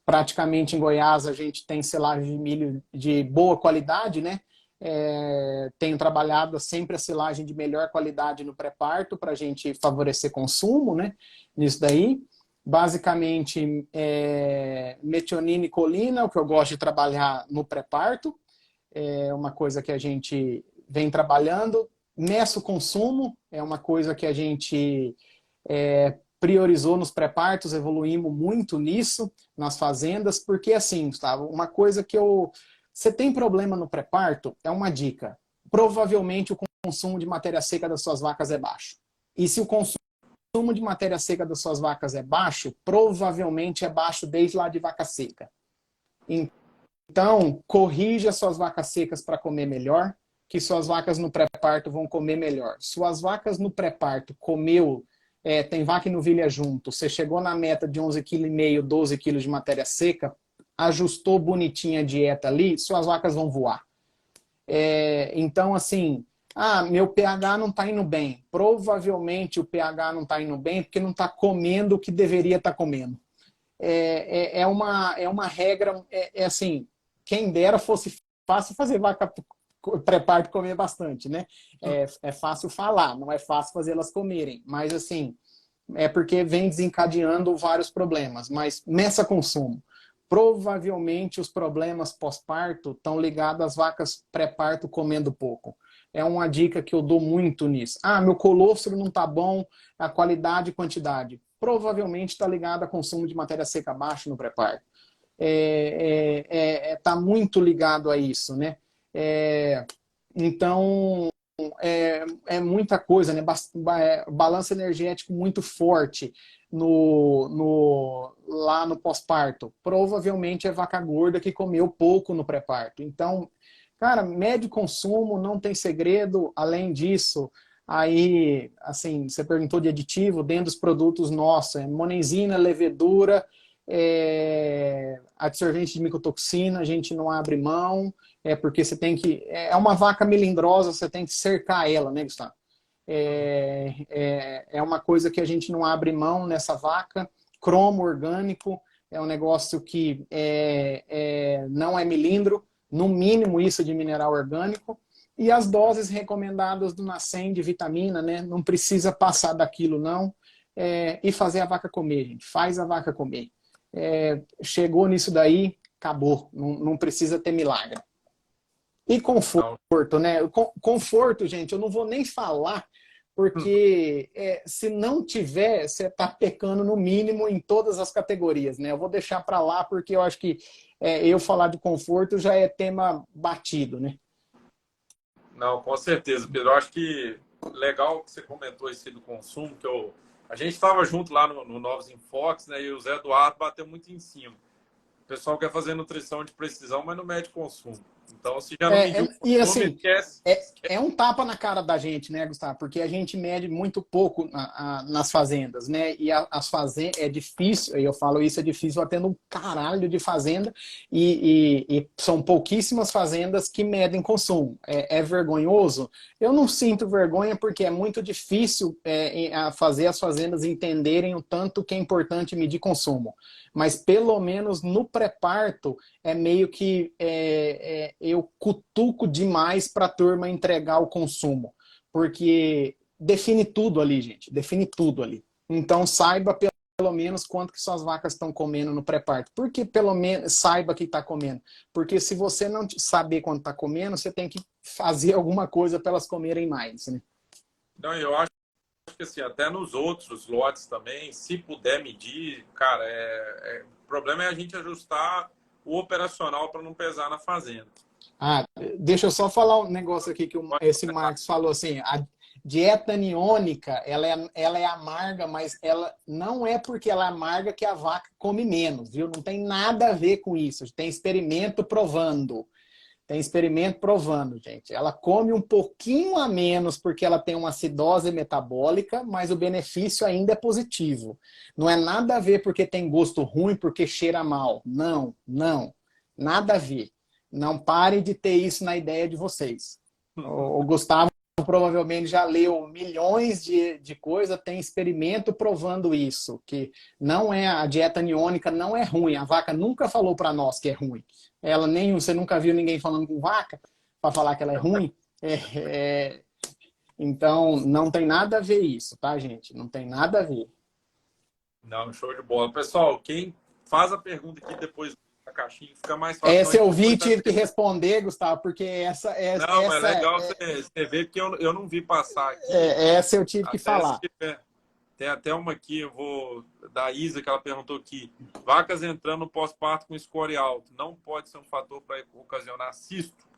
S2: praticamente em Goiás a gente tem silagem de milho de boa qualidade, né? Tenho trabalhado sempre a silagem de melhor qualidade no pré-parto para a gente favorecer consumo, né? Nisso daí. Basicamente, metionina e colina, o que eu gosto de trabalhar no pré-parto. É uma coisa que a gente vem trabalhando. Meço o consumo, é uma coisa que a gente priorizou nos pré-partos, evoluímos muito nisso, nas fazendas, porque assim, Gustavo, uma coisa que você tem problema no pré-parto, é uma dica. Provavelmente o consumo de matéria seca das suas vacas é baixo. E se o consumo de matéria seca das suas vacas é baixo, provavelmente é baixo desde lá de vaca seca. Então, corrija suas vacas secas para comer melhor, que suas vacas no pré-parto vão comer melhor. Suas vacas no pré-parto comeu, tem vaca e novilha junto, você chegou na meta de 11,5 kg, 12 kg de matéria seca, ajustou bonitinha a dieta ali, suas vacas vão voar. Então, assim, meu pH não está indo bem. Provavelmente o pH não está indo bem porque não está comendo o que deveria estar comendo. É uma regra, assim, quem dera fosse fácil fazer vaca pré-parto comer bastante, né? É fácil falar, não é fácil fazer elas comerem. Mas, assim, é porque vem desencadeando vários problemas. Mas meça consumo. Provavelmente os problemas pós-parto estão ligados às vacas pré-parto comendo pouco. É uma dica que eu dou muito nisso. Meu colostro não está bom, a qualidade e quantidade. Provavelmente está ligado a consumo de matéria seca baixo no pré-parto. Está muito ligado a isso, né? Então, muita coisa, né? Balanço energético muito forte lá no pós-parto. Provavelmente é vaca gorda que comeu pouco no pré-parto. Então, cara, médio consumo, não tem segredo. Além disso, aí, assim, você perguntou de aditivo, dentro dos produtos nossos, monenzina, levedura, absorvente de micotoxina, a gente não abre mão, porque você tem que... É uma vaca melindrosa, você tem que cercar ela, né, Gustavo? É uma coisa que a gente não abre mão nessa vaca. Cromo orgânico é um negócio que não é milindro, no mínimo isso de mineral orgânico. E as doses recomendadas do Nascem de vitamina, né? Não precisa passar daquilo, não. E fazer a vaca comer, gente. Faz a vaca comer. Chegou nisso daí, acabou. Não precisa ter milagre. E conforto, né? Conforto, gente, eu não vou nem falar, porque se não tiver, você está pecando no mínimo em todas as categorias, né? Eu vou deixar para lá, porque eu acho que eu falar de conforto já é tema batido, né?
S1: Não, com certeza, Pedro. Eu acho que legal que você comentou esse do consumo, que a gente estava junto lá no Novos Enfoques, né? E o Zé Eduardo bateu muito em cima. O pessoal quer fazer nutrição de precisão, mas não mede consumo. Então, se já não mediu o consumo,
S2: e assim,
S1: esquece.
S2: É um tapa na cara da gente, né, Gustavo? Porque a gente mede muito pouco nas fazendas, né? E as fazendas é difícil, eu falo isso, é difícil até no caralho de fazenda, e são pouquíssimas fazendas que medem consumo. É vergonhoso? Eu não sinto vergonha porque é muito difícil fazer as fazendas entenderem o tanto que é importante medir consumo. Mas pelo menos no pré-parto é meio que eu cutuco demais para a turma entregar o consumo, porque define tudo ali, gente, define tudo ali. Então saiba pelo menos quanto que suas vacas estão comendo no pré-parto. Por que pelo menos saiba que está comendo? Porque se você não saber quanto está comendo, você tem que fazer alguma coisa para elas comerem mais, né?
S1: Não, eu acho que assim, até nos outros lotes também, se puder medir, cara, o problema é a gente ajustar o operacional para não pesar na fazenda.
S2: Deixa eu só falar um negócio aqui que esse Marcos falou assim, a dieta aniônica, ela é amarga, mas ela não é porque ela é amarga que a vaca come menos, viu? Não tem nada a ver com isso, tem experimento provando. Tem experimento provando, gente. Ela come um pouquinho a menos porque ela tem uma acidose metabólica, mas o benefício ainda é positivo. Não é nada a ver porque tem gosto ruim, porque cheira mal. Não, não. Nada a ver. Não parem de ter isso na ideia de vocês. O Gustavo provavelmente já leu milhões de coisas, tem experimento provando isso, que não é a dieta aniônica, não é ruim. A vaca nunca falou para nós que é ruim. Você nunca viu ninguém falando com vaca? para falar que ela é ruim. Então, não tem nada a ver isso, tá, gente? Não tem nada a ver.
S1: Não, show de bola. Pessoal, quem faz a pergunta aqui depois da caixinha, fica mais fácil
S2: Essa
S1: nós
S2: eu vi e
S1: depois da...
S2: tive que responder, Gustavo, porque
S1: Não, mas é legal você ver que eu não vi passar aqui.
S2: essa eu tive que
S1: Até se
S2: falar.
S1: tiver. Tem até uma aqui, eu vou da Isa, que ela perguntou aqui. Vacas entrando no pós-parto com score alto, não pode ser um fator para ocasionar cisto?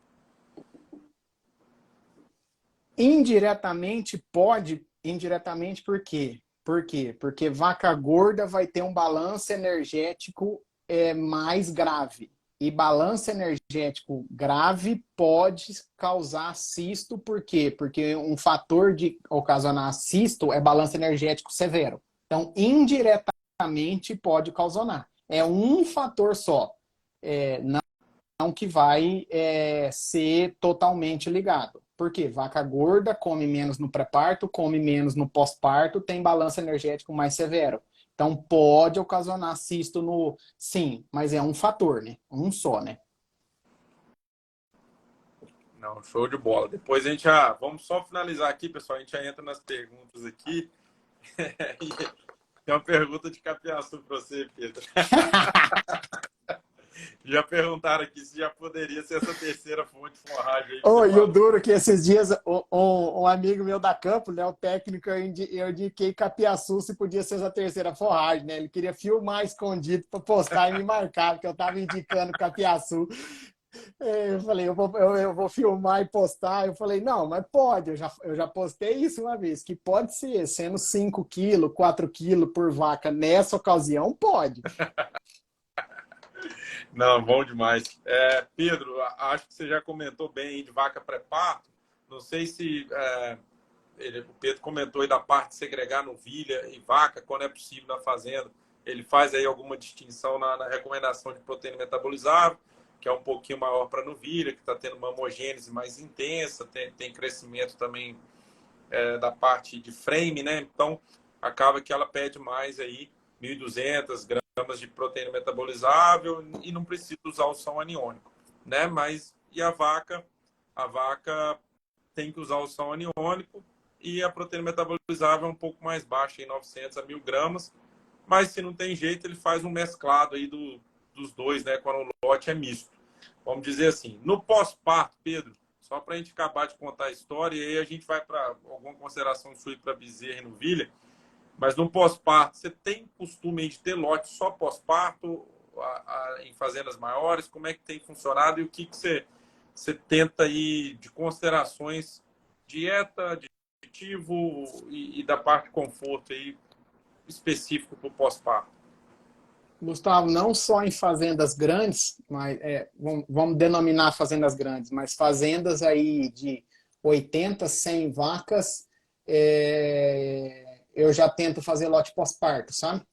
S2: Indiretamente pode, indiretamente por quê? Por quê? Porque vaca gorda vai ter um balanço energético mais grave. E balanço energético grave pode causar cisto, por quê? Porque um fator de ocasionar cisto é balanço energético severo. Então, indiretamente pode ocasionar. É um fator só. Não que vai ser totalmente ligado. Por quê? Vaca gorda come menos no pré-parto, come menos no pós-parto, tem balanço energético mais severo. Então, pode ocasionar cisto no... Sim, mas é um fator, né? Um só, né?
S1: Não, show de bola. Depois a gente vamos só finalizar aqui, pessoal. A gente já entra nas perguntas aqui. Tem uma pergunta de capiaçu para você, Pedro. Já perguntaram aqui se já poderia ser essa terceira fonte de forragem aí.
S2: E o duro que esses dias um amigo meu da Campo, né, o técnico, eu indiquei capiaçu se podia ser essa terceira forragem, né? Ele queria filmar escondido para postar e me marcar, porque eu estava indicando capiaçu. Eu falei, eu vou filmar e postar. Eu falei, não, mas pode, eu já postei isso uma vez, que pode ser, sendo 5 quilos, 4 quilos por vaca nessa ocasião, pode.
S1: Não, bom demais. Pedro, acho que você já comentou bem aí de vaca pré-parto. Não sei se o Pedro comentou aí da parte de segregar novilha e vaca, quando é possível na fazenda. Ele faz aí alguma distinção na recomendação de proteína metabolizável, que é um pouquinho maior para novilha, que está tendo uma homogênese mais intensa, tem crescimento também da parte de frame, né? Então, acaba que ela pede mais aí 1.200 gramas de proteína metabolizável e não precisa usar o sal aniônico, né? Mas e a vaca tem que usar o sal aniônico e a proteína metabolizável é um pouco mais baixa, em 900 a 1.000 gramas. Mas se não tem jeito, ele faz um mesclado aí dos dois, né? Quando o lote é misto. Vamos dizer assim, no pós-parto, Pedro, só para a gente acabar de contar a história, e aí a gente vai para alguma consideração sua para bezerra e novilha. Mas no pós-parto, você tem costume de ter lote só pós-parto em fazendas maiores? Como é que tem funcionado e o que você tenta aí de considerações dieta, aditivo e da parte de conforto aí específico para o pós-parto?
S2: Gustavo, não só em fazendas grandes, mas vamos denominar fazendas grandes, mas fazendas aí de 80, 100 vacas, eu já tento fazer lote pós-parto, sabe?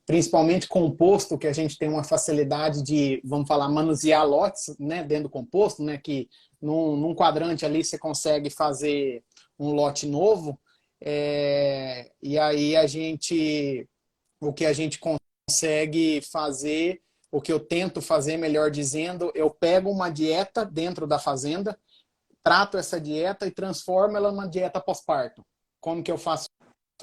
S2: Principalmente composto, que a gente tem uma facilidade de, vamos falar, manusear lotes, né, dentro do composto, né, que num quadrante ali você consegue fazer um lote novo, e aí o que a gente consegue fazer, o que eu tento fazer, melhor dizendo, eu pego uma dieta dentro da fazenda, trato essa dieta e transformo ela numa dieta pós-parto. Como que eu faço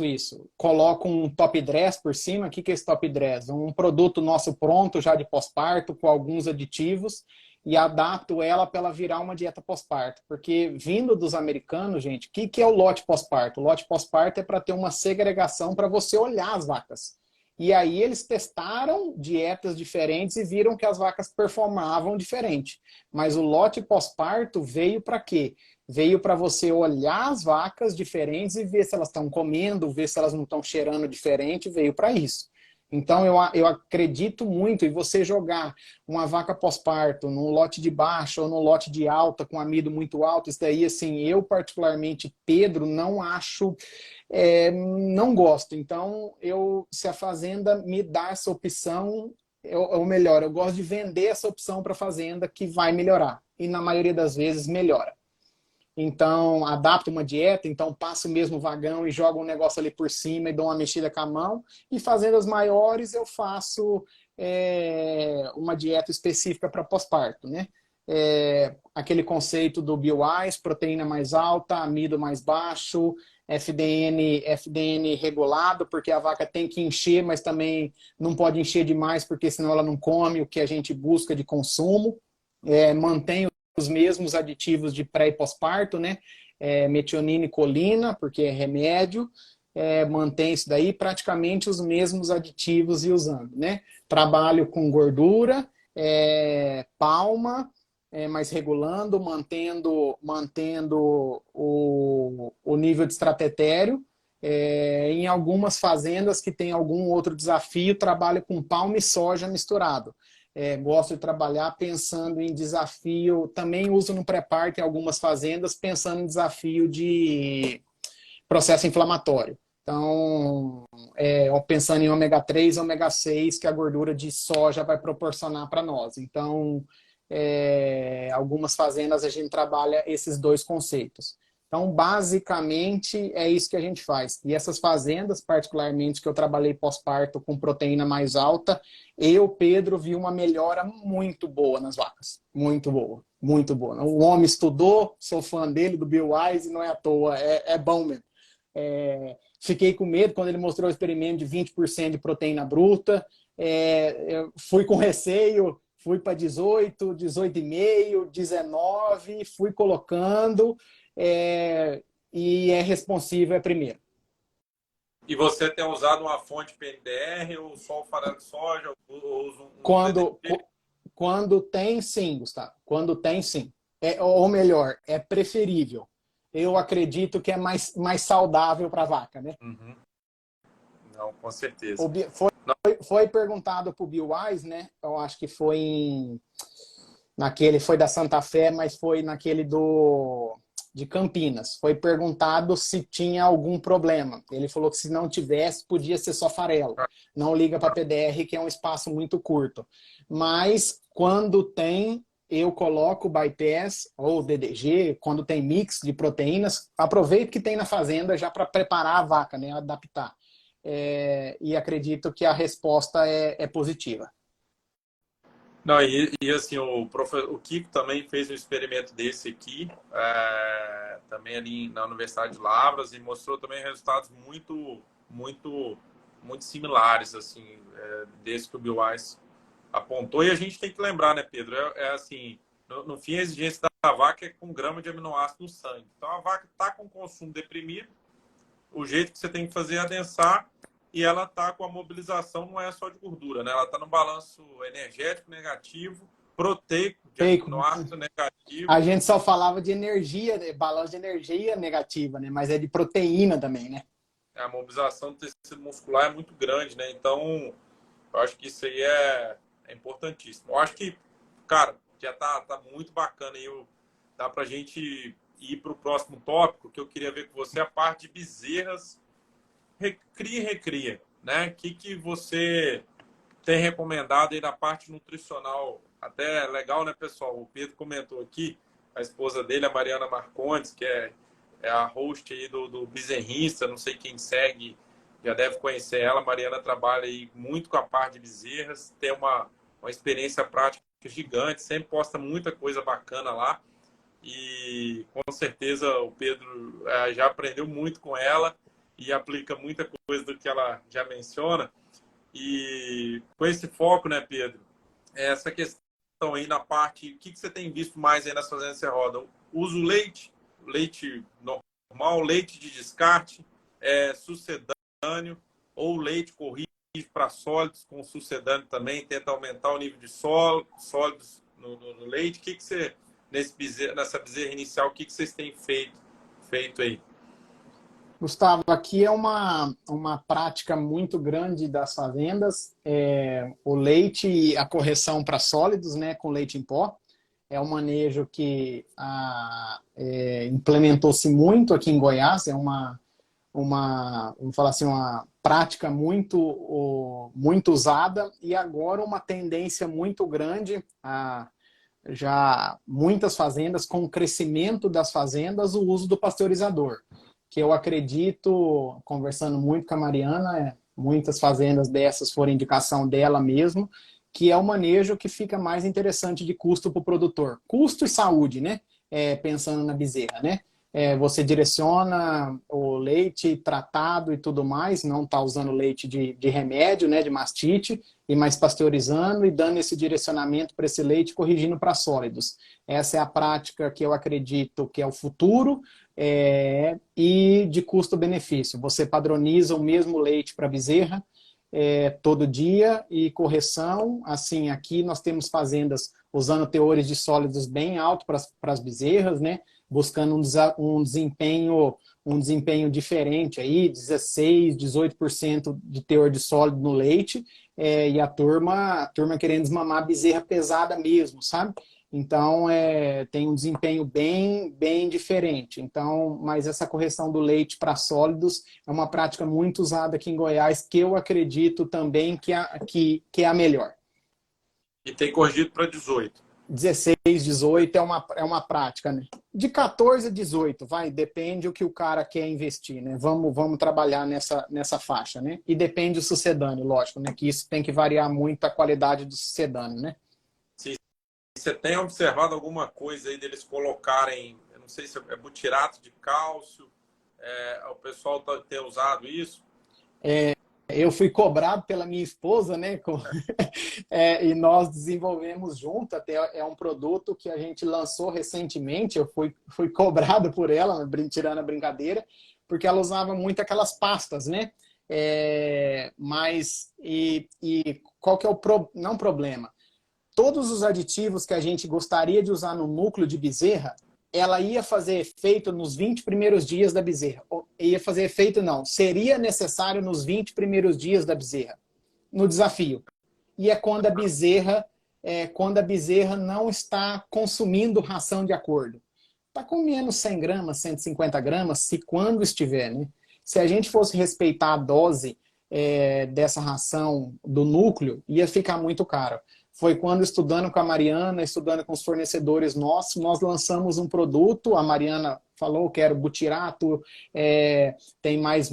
S2: isso? Coloco um top dress por cima. O que é esse top dress? Um produto nosso pronto, já de pós-parto, com alguns aditivos, e adapto ela para ela virar uma dieta pós-parto. Porque vindo dos americanos, gente, o que é o lote pós-parto? O lote pós-parto é para ter uma segregação para você olhar as vacas. E aí eles testaram dietas diferentes e viram que as vacas performavam diferente. Mas o lote pós-parto veio para quê? Veio para você olhar as vacas diferentes e ver se elas estão comendo, ver se elas não estão cheirando diferente, veio para isso. Então eu acredito muito em você jogar uma vaca pós-parto num lote de baixa ou num lote de alta com amido muito alto. Isso daí, assim, eu particularmente, Pedro, não acho, não gosto. Então, se a fazenda me dá essa opção, ou melhor, eu gosto de vender essa opção para a fazenda que vai melhorar. E na maioria das vezes melhora. Então, adapto uma dieta, então passo o mesmo vagão e jogo um negócio ali por cima e dou uma mexida com a mão. E fazendas maiores eu faço uma dieta específica para pós-parto, né? aquele conceito do BioWise, proteína mais alta, amido mais baixo, FDN regulado, porque a vaca tem que encher, mas também não pode encher demais, porque senão ela não come o que a gente busca de consumo. Mantém os mesmos aditivos de pré e pós-parto, né? Metionina e colina, porque é remédio. Mantém isso daí, praticamente os mesmos aditivos e usando, né? Trabalho com gordura, palma, mas regulando, mantendo o nível de estratério. Em algumas fazendas que tem algum outro desafio, trabalho com palma e soja misturado. Gosto de trabalhar pensando em desafio, também uso no pré-parto em algumas fazendas, pensando em desafio de processo inflamatório. Então, pensando em ômega 3, ômega 6, que a gordura de soja vai proporcionar para nós. Então, algumas fazendas a gente trabalha esses dois conceitos. Então, basicamente, é isso que a gente faz. E essas fazendas, particularmente, que eu trabalhei pós-parto com proteína mais alta, Pedro, vi uma melhora muito boa nas vacas. Muito boa, muito boa. O homem estudou, sou fã dele, do Bill Wise, não é à toa, é bom mesmo. Fiquei com medo quando ele mostrou o experimento de 20% de proteína bruta. Eu fui com receio, fui para 18, 18,5, 19, fui colocando e é responsível primeiro.
S1: E você tem usado uma fonte PNDR ou só o farelo de soja? Ou
S2: Quando tem, sim, Gustavo. Quando tem, sim. Ou melhor, é preferível. Eu acredito que é mais saudável para a vaca, né?
S1: Uhum. Não, com certeza.
S2: Foi perguntado para o Bill Wise, né? Eu acho que foi foi da Santa Fé, mas foi naquele de Campinas. Foi perguntado se tinha algum problema. Ele falou que se não tivesse, podia ser só farelo. Não liga para PDR, que é um espaço muito curto. Mas quando tem, eu coloco o bypass ou DDG, quando tem mix de proteínas, aproveito que tem na fazenda já para preparar a vaca, né? Adaptar. E acredito que a resposta é positiva.
S1: Não, assim, o Kiko também fez um experimento desse aqui, também ali na Universidade de Lavras, e mostrou também resultados muito, muito, muito similares, assim, desse que o Bill Wise apontou. E a gente tem que lembrar, né, Pedro? Assim, no fim, a exigência da vaca é com 1 grama de aminoácido no sangue. Então, a vaca está com o consumo deprimido, o jeito que você tem que fazer é adensar, e ela está com a mobilização, não é só de gordura, né? Ela está no balanço energético negativo, proteico de aminoácido negativo.
S2: A gente só falava de energia, balanço de energia negativa, né? Mas é de proteína também, né?
S1: A mobilização do tecido muscular é muito grande, né? Então, eu acho que isso aí é importantíssimo. Eu acho que, cara, já tá muito bacana aí. Dá pra gente ir para o próximo tópico, que eu queria ver com você, a parte de bezerras cria e recria, né? O que você tem recomendado aí na parte nutricional? Até legal, né, pessoal? O Pedro comentou aqui, a esposa dele, a Mariana Marcondes, que é a host aí do Bezerrista, não sei quem segue, já deve conhecer ela. A Mariana trabalha aí muito com a parte de bezerras, tem uma experiência prática gigante, sempre posta muita coisa bacana lá. E com certeza o Pedro já aprendeu muito com ela e aplica muita coisa do que ela já menciona. E com esse foco, né, Pedro, essa questão aí na parte, o que você tem visto mais aí nas fazendas que você roda? Uso leite normal, leite de descarte, sucedâneo, ou leite corrido para sólidos com sucedâneo também, tenta aumentar o nível de sólidos no leite. O que você, nessa bezerra inicial, o que vocês têm feito aí?
S2: Gustavo, aqui é uma prática muito grande das fazendas. O leite e a correção para sólidos, né, com leite em pó. É um manejo que implementou-se muito aqui em Goiás. É vamos falar assim, uma prática muito usada e agora uma tendência muito grande já muitas fazendas, com o crescimento das fazendas, o uso do pasteurizador, que eu acredito, conversando muito com a Mariana, muitas fazendas dessas foram indicação dela mesmo, que é o manejo que fica mais interessante de custo para o produtor. Custo e saúde, né? Pensando na bezerra, né? Você direciona o leite tratado e tudo mais, não está usando leite de remédio, né, de mastite, e mais pasteurizando e dando esse direcionamento para esse leite, corrigindo para sólidos. Essa é a prática que eu acredito que é o futuro, e de custo-benefício. Você padroniza o mesmo leite para bezerra, todo dia, e correção. Assim, aqui nós temos fazendas usando teores de sólidos bem altos para as bezerras, né? Buscando um desempenho diferente aí, 16, 18% de teor de sólido no leite, e a turma querendo desmamar a bezerra pesada mesmo, sabe? Então, tem um desempenho bem diferente. Então, mas essa correção do leite para sólidos é uma prática muito usada aqui em Goiás, que eu acredito também que é a melhor.
S1: E tem corrigido para 18.
S2: 16, 18 é uma prática, né? De 14 a 18, depende o que o cara quer investir, né? Vamos trabalhar nessa faixa, né? E depende do sucedâneo, lógico, né? Que isso tem que variar muito a qualidade do sucedâneo, né?
S1: Se você tem observado alguma coisa aí deles colocarem, eu não sei se é butirato de cálcio, o pessoal tem usado isso?
S2: Eu fui cobrado pela minha esposa, né? E nós desenvolvemos junto, até é um produto que a gente lançou recentemente, eu fui cobrado por ela, tirando a brincadeira, porque ela usava muito aquelas pastas, né? Mas qual que é não problema? Todos os aditivos que a gente gostaria de usar no núcleo de bezerra, ela ia fazer efeito nos 20 primeiros dias da bezerra. Ia fazer efeito não, seria necessário nos 20 primeiros dias da bezerra, no desafio. E é quando a bezerra não está consumindo ração de acordo. Está comendo 100 gramas, 150 gramas, se quando estiver, né? Se a gente fosse respeitar a dose dessa ração do núcleo, ia ficar muito caro. Foi quando, estudando com a Mariana, estudando com os fornecedores nossos, nós lançamos um produto. A Mariana falou, quero butirato, tem mais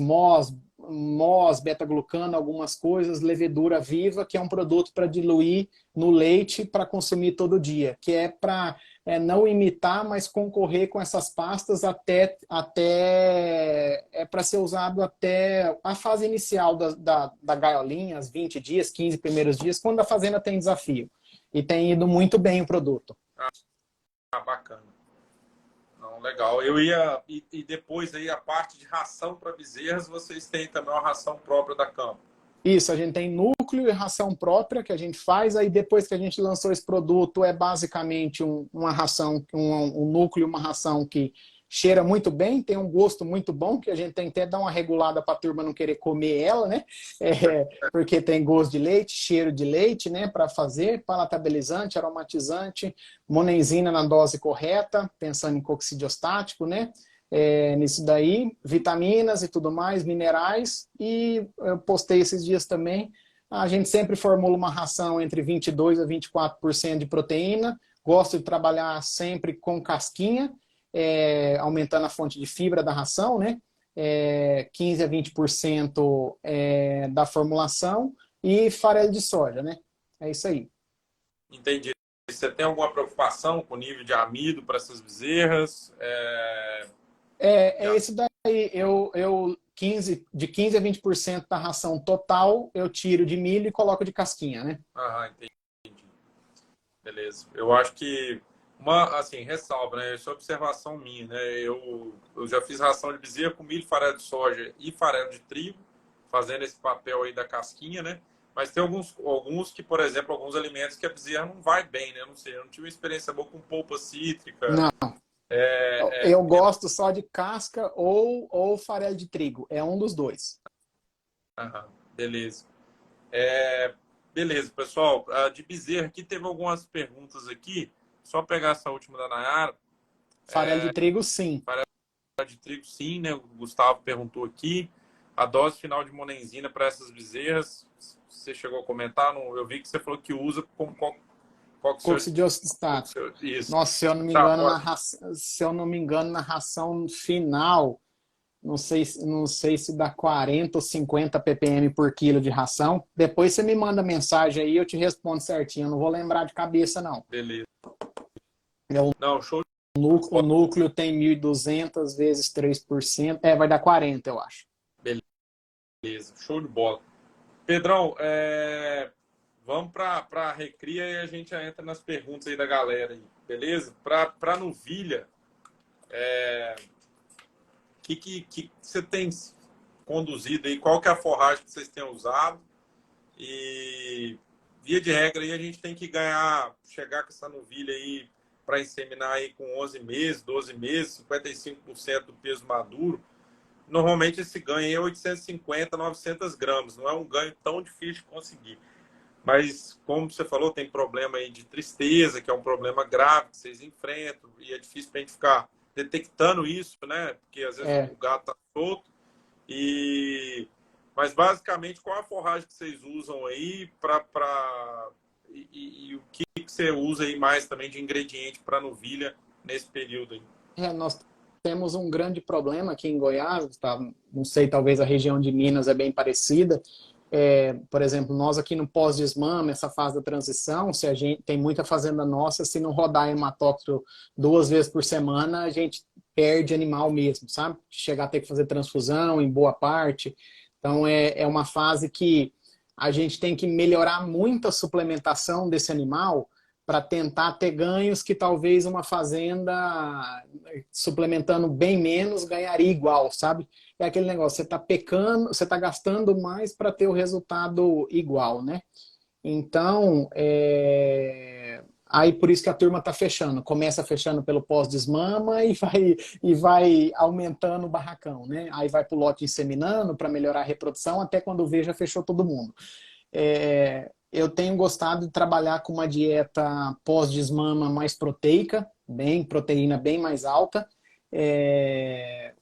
S2: beta-glucano, algumas coisas, levedura viva, que é um produto para diluir no leite para consumir todo dia, que é para não imitar, mas concorrer com essas pastas para ser usado até a fase inicial da gaiolinha, os 20 dias, 15 primeiros dias, quando a fazenda tem desafio. E tem ido muito bem o produto.
S1: Bacana. Não, legal. E depois aí a parte de ração para bezerras, vocês têm também uma ração própria da Campo.
S2: Isso, a gente tem núcleo e ração própria que a gente faz, aí depois que a gente lançou esse produto, é basicamente uma ração, um núcleo, uma ração que cheira muito bem, tem um gosto muito bom, que a gente tem que até dar uma regulada para a turma não querer comer ela, né? Porque tem gosto de leite, cheiro de leite, né? Para fazer, palatabilizante, aromatizante, monenzina na dose correta, pensando em coccidiostático, né? Nisso daí, vitaminas e tudo mais, minerais, e eu postei esses dias também, a gente sempre formula uma ração entre 22% a 24% de proteína, gosto de trabalhar sempre com casquinha, aumentando a fonte de fibra da ração, né? 15% a 20% da formulação, e farelo de soja, né? É isso aí.
S1: Entendi. Você tem alguma preocupação com o nível de amido para essas bezerras?
S2: Isso daí. De 15% a 20% da ração total, eu tiro de milho e coloco de casquinha, né?
S1: Entendi. Beleza. Eu acho que assim, ressalva, né? Isso é observação minha, né? Eu já fiz ração de bezerra com milho, farelo de soja e farelo de trigo, fazendo esse papel aí da casquinha, né? Mas tem alguns que, por exemplo, alguns alimentos que a bezerra não vai bem, né? Eu não sei, eu não tive uma experiência boa com polpa cítrica.
S2: Não. Eu gosto só de casca ou farelo de trigo. É um dos dois.
S1: Beleza. Beleza, pessoal. De bezerra, aqui teve algumas perguntas aqui. Só pegar essa última da Nayara.
S2: Farelo de trigo, sim.
S1: Farelo de trigo, sim, né? O Gustavo perguntou aqui. A dose final de monenzina para essas bezerras, você chegou a comentar? Não, eu vi que você falou que usa como
S2: coccidiostático.
S1: Isso.
S2: Nossa, se eu não me engano, na ração final, não sei se dá 40 ou 50 ppm por quilo de ração. Depois você me manda mensagem aí, eu te respondo certinho. Eu não vou lembrar de cabeça, não.
S1: Beleza.
S2: É,
S1: Não, show de
S2: o
S1: bola.
S2: núcleo tem 1.200 vezes 3%. Vai dar 40, eu acho.
S1: Beleza, show de bola. Pedrão, vamos para a recria e a gente já entra nas perguntas aí da galera, aí, beleza? Para novilha, que você tem conduzido aí? Qual que é a forragem que vocês têm usado? E, via de regra, aí a gente tem que chegar com essa novilha aí para inseminar aí com 11 meses, 12 meses, 55% do peso maduro. Normalmente esse ganho aí é 850, 900 gramas. Não é um ganho tão difícil de conseguir. Mas, como você falou, tem problema aí de tristeza, que é um problema grave que vocês enfrentam. E é difícil para a gente ficar detectando isso, né? Porque às vezes o gato está solto. Mas, basicamente, qual a forragem que vocês usam aí e o que você usa aí mais também de ingrediente para novilha nesse período aí?
S2: Nós temos um grande problema aqui em Goiás, tá? Não sei, talvez a região de Minas é bem parecida. Por exemplo, nós aqui no pós-desmame, essa fase da transição, se a gente tem muita fazenda nossa, se não rodar hematócrito 2 vezes por semana, a gente perde animal mesmo, sabe? Chegar a ter que fazer transfusão em boa parte. Então é uma fase que a gente tem que melhorar muito a suplementação desse animal para tentar ter ganhos que talvez uma fazenda suplementando bem menos ganharia igual, sabe? É aquele negócio, você está pecando, você está gastando mais para ter o resultado igual, né? Então, aí por isso que a turma está fechando. Começa fechando pelo pós-desmama e vai aumentando o barracão, né? Aí vai para o lote inseminando para melhorar a reprodução, até quando vê já fechou todo mundo. Eu tenho gostado de trabalhar com uma dieta pós-desmama mais proteica, proteína bem mais alta,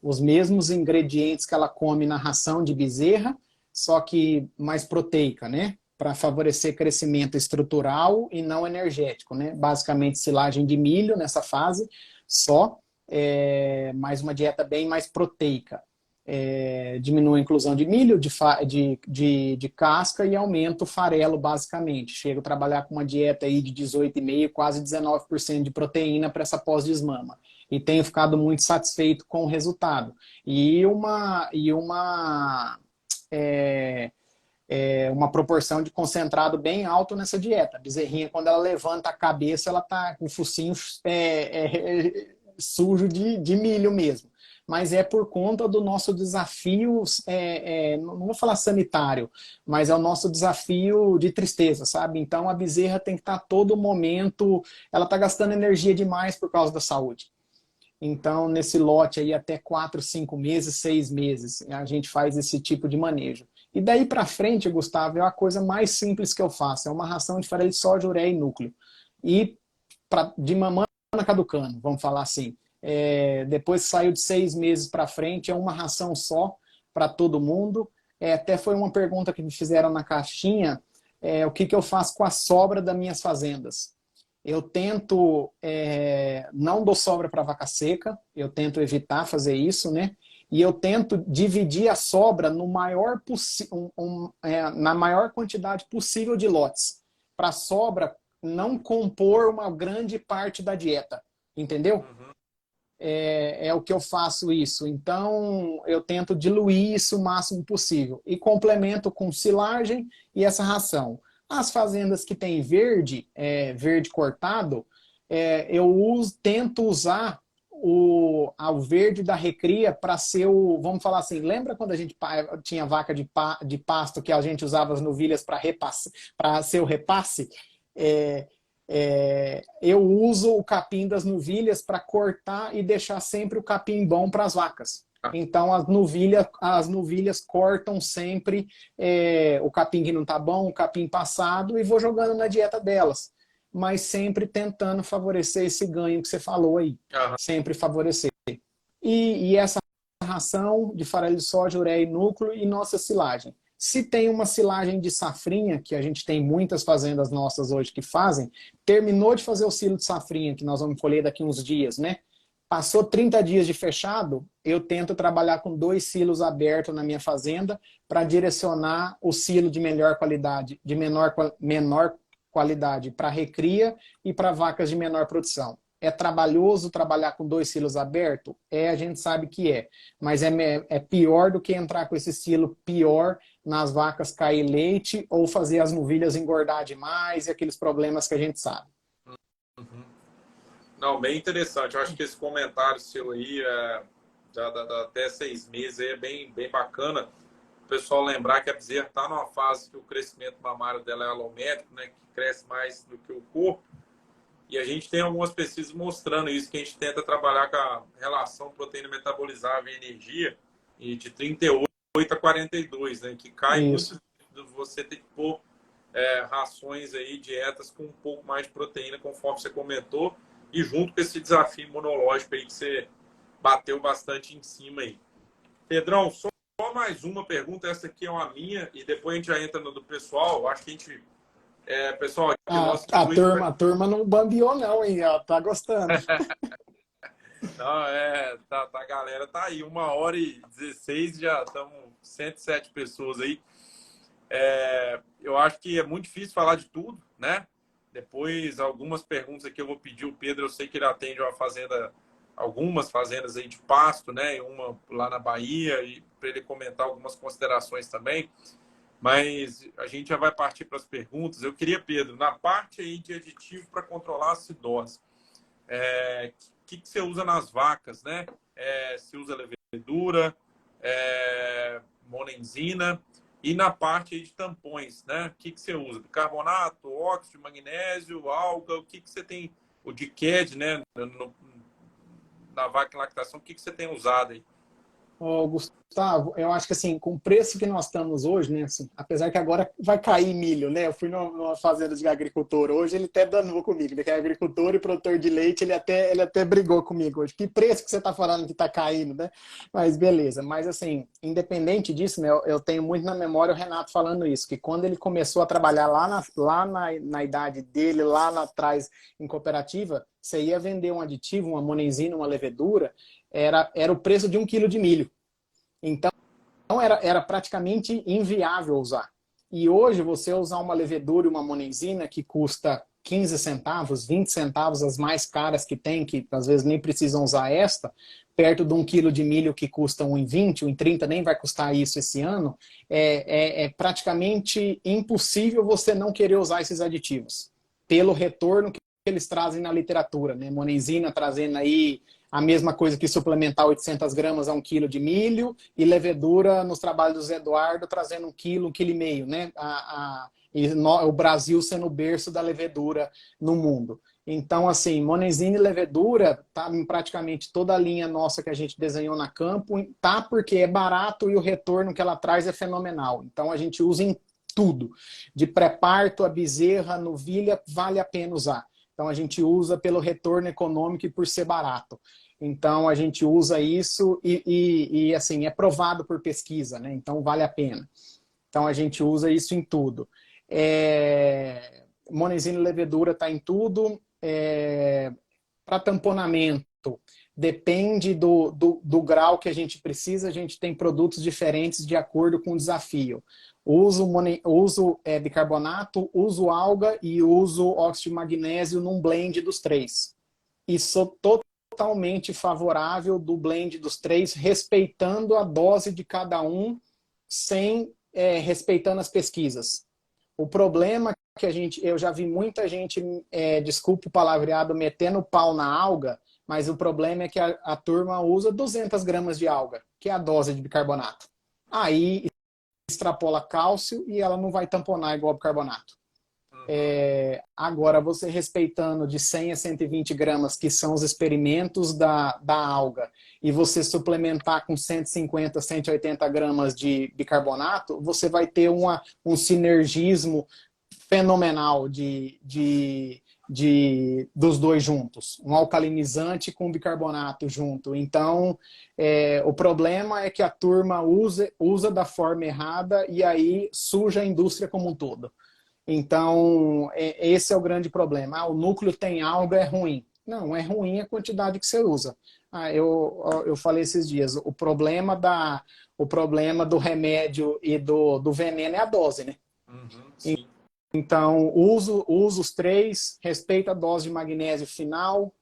S2: os mesmos ingredientes que ela come na ração de bezerra, só que mais proteica, né? Para favorecer crescimento estrutural e não energético, né? Basicamente silagem de milho nessa fase, só, mais uma dieta bem mais proteica. Diminui a inclusão de milho, de casca e aumenta o farelo, basicamente. Chego a trabalhar com uma dieta aí de 18,5%, quase 19% de proteína para essa pós-desmama. E tenho ficado muito satisfeito com o resultado. E uma proporção de concentrado bem alto nessa dieta. A bezerrinha, quando ela levanta a cabeça, ela está com o focinho sujo de milho mesmo. Mas é por conta do nosso desafio, não vou falar sanitário, mas é o nosso desafio de tristeza, sabe? Então a bezerra tem que estar todo momento, ela está gastando energia demais por causa da saúde. Então, nesse lote aí, até 4, 5 meses, 6 meses, a gente faz esse tipo de manejo. E daí para frente, Gustavo, é a coisa mais simples que eu faço. É uma ração de farelo de soja, ureia e núcleo. E de mamãe caducando, vamos falar assim. Depois que saiu de 6 meses para frente, é uma ração só para todo mundo. Até foi uma pergunta que me fizeram na caixinha, o que eu faço com a sobra das minhas fazendas. Eu tento, não dou sobra para vaca seca, eu tento evitar fazer isso, né? E eu tento dividir a sobra no na maior quantidade possível de lotes, para a sobra não compor uma grande parte da dieta, entendeu?
S1: Uhum.
S2: É o que eu faço isso. Então, eu tento diluir isso o máximo possível. E complemento com silagem e essa ração. As fazendas que tem verde, verde cortado, tento usar o verde da recria para ser vamos falar assim, lembra quando a gente tinha vaca de pasto que a gente usava as novilhas para ser o repasse? Eu uso o capim das novilhas para cortar e deixar sempre o capim bom para as vacas. Então as novilhas cortam sempre o capim que não está bom, o capim passado, e vou jogando na dieta delas. Mas sempre tentando favorecer esse ganho que você falou aí.
S1: Uhum.
S2: Sempre favorecer. E essa ração de farelo de soja, ureia e núcleo e nossa silagem. Se tem uma silagem de safrinha, que a gente tem muitas fazendas nossas hoje que fazem, terminou de fazer o silo de safrinha, que nós vamos colher daqui uns dias, né? Passou 30 dias de fechado, eu tento trabalhar com 2 silos abertos na minha fazenda para direcionar o silo de melhor qualidade, de menor qualidade para recria e para vacas de menor produção. É trabalhoso trabalhar com 2 silos abertos? A gente sabe que é. Mas é pior do que entrar com esse silo pior nas vacas cair leite ou fazer as novilhas engordar demais e aqueles problemas que a gente sabe.
S1: Uhum. Não, bem interessante. Eu acho que esse comentário seu aí, já dá até 6 meses, aí é bem bacana. O pessoal lembrar que a bezerra está numa fase que o crescimento mamário dela é alométrico, né, que cresce mais do que o corpo. E a gente tem algumas pesquisas mostrando isso, que a gente tenta trabalhar com a relação proteína metabolizável e energia e de 38 a 42, né, que cai
S2: Isso.
S1: muito você ter que pôr rações aí, dietas com um pouco mais de proteína, conforme você comentou, e junto com esse desafio imunológico aí que você bateu bastante em cima aí. Pedrão, só mais uma pergunta, essa aqui é uma minha, e depois a gente já entra no do pessoal. Eu acho que a gente... pessoal, aqui o nosso
S2: a turma não bambiou não, hein? Ela tá gostando.
S1: Não, a galera tá aí, 1h16, já estamos 107 pessoas aí. Eu acho que é muito difícil falar de tudo, né? Depois, algumas perguntas aqui eu vou pedir o Pedro. Eu sei que ele atende uma fazenda, algumas fazendas aí de pasto, né? E uma lá na Bahia, e para ele comentar algumas considerações também. Mas a gente já vai partir para as perguntas. Eu queria, Pedro, na parte aí de aditivo para controlar a acidose, que você usa nas vacas, né? Se usa levedura, monenzina, e na parte aí de tampões, né? O que você usa? Bicarbonato, óxido, magnésio, alga, o que você tem? O DICAD, né? Na vaca em lactação, o que você tem usado aí?
S2: Gustavo, eu acho que assim, com o preço que nós estamos hoje, né, assim, apesar que agora vai cair milho, né? Eu fui numa fazenda de agricultor hoje, ele até danou comigo, ele é agricultor e produtor de leite, ele até brigou comigo hoje. Que preço que você está falando que está caindo, né? Mas beleza, mas assim, independente disso, né, eu tenho muito na memória o Renato falando isso, que quando ele começou a trabalhar na idade dele, lá atrás em cooperativa, você ia vender um aditivo, uma monenzina, uma levedura, era o preço de 1 quilo de milho. Então, era praticamente inviável usar. E hoje, você usar uma levedura e uma monenzina que custa 15 centavos, 20 centavos, as mais caras que tem, que às vezes nem precisam usar esta, perto de 1 quilo de milho que custa 1,20, 1,30, nem vai custar isso esse ano, é praticamente impossível você não querer usar esses aditivos, pelo retorno que eles trazem na literatura, né? Monenzina trazendo aí a mesma coisa que suplementar 800 gramas a 1 quilo de milho, e levedura nos trabalhos do Zé Eduardo trazendo 1 quilo, 1,5 quilo, né? O Brasil sendo o berço da levedura no mundo. Então, assim, monenzina e levedura tá em praticamente toda a linha nossa que a gente desenhou na campo, tá porque é barato e o retorno que ela traz é fenomenal. Então, a gente usa em tudo. De pré-parto a bezerra, novilha, vale a pena usar. Então, a gente usa pelo retorno econômico e por ser barato. Então, a gente usa isso e assim, é provado por pesquisa, né? Então, vale a pena. Então, a gente usa isso em tudo. Monenzina e levedura está em tudo. Para tamponamento, depende do grau que a gente precisa. A gente tem produtos diferentes de acordo com o desafio. Uso bicarbonato, uso alga e uso óxido de magnésio num blend dos 3. E sou totalmente favorável do blend dos 3, respeitando a dose de cada um, respeitando as pesquisas. O problema que eu já vi muita gente, desculpa o palavreado, metendo pau na alga, mas o problema é que a turma usa 200 gramas de alga, que é a dose de bicarbonato. Aí extrapola cálcio e ela não vai tamponar igual bicarbonato. Agora, você respeitando de 100 a 120 gramas, que são os experimentos da alga, e você suplementar com 150, 180 gramas de bicarbonato, você vai ter um sinergismo fenomenal dos dois juntos. Um alcalinizante com bicarbonato junto. Então, o problema é que a turma usa da forma errada e aí suja a indústria como um todo. Então, esse é o grande problema. O núcleo tem alga, é ruim. Não, é ruim a quantidade que você usa. Eu falei esses dias, o problema do remédio e do veneno é a dose, né?
S1: Uhum, sim.
S2: Então, uso os três, respeita a dose de magnésio final,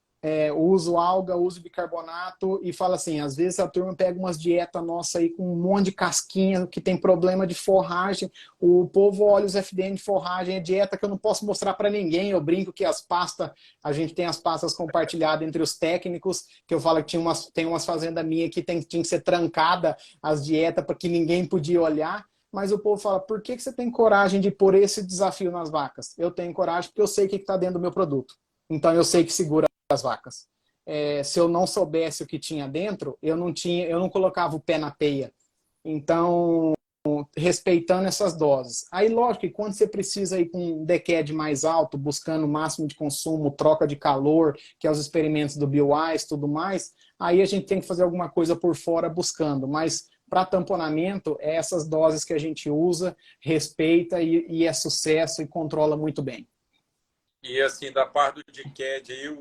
S2: uso alga, uso bicarbonato e fala assim, às vezes a turma pega umas dietas nossa aí com um monte de casquinha, que tem problema de forragem, o povo olha os FDN de forragem, é dieta que eu não posso mostrar para ninguém, eu brinco que as pastas, a gente tem as pastas compartilhadas entre os técnicos, que eu falo que tem umas fazendas minhas que tinha que ser trancada as dietas para que ninguém podia olhar. Mas o povo fala, por que você tem coragem de pôr esse desafio nas vacas? Eu tenho coragem porque eu sei o que está dentro do meu produto. Então eu sei que segura as vacas. Se eu não soubesse o que tinha dentro, eu não colocava o pé na peia. Então, respeitando essas doses. Aí, lógico que quando você precisa ir com um DQED mais alto, buscando o máximo de consumo, troca de calor, que é os experimentos do BioWise, tudo mais, aí a gente tem que fazer alguma coisa por fora buscando. Mas para tamponamento, é essas doses que a gente usa, respeita e é sucesso e controla muito bem.
S1: E assim, da parte do DCAD aí,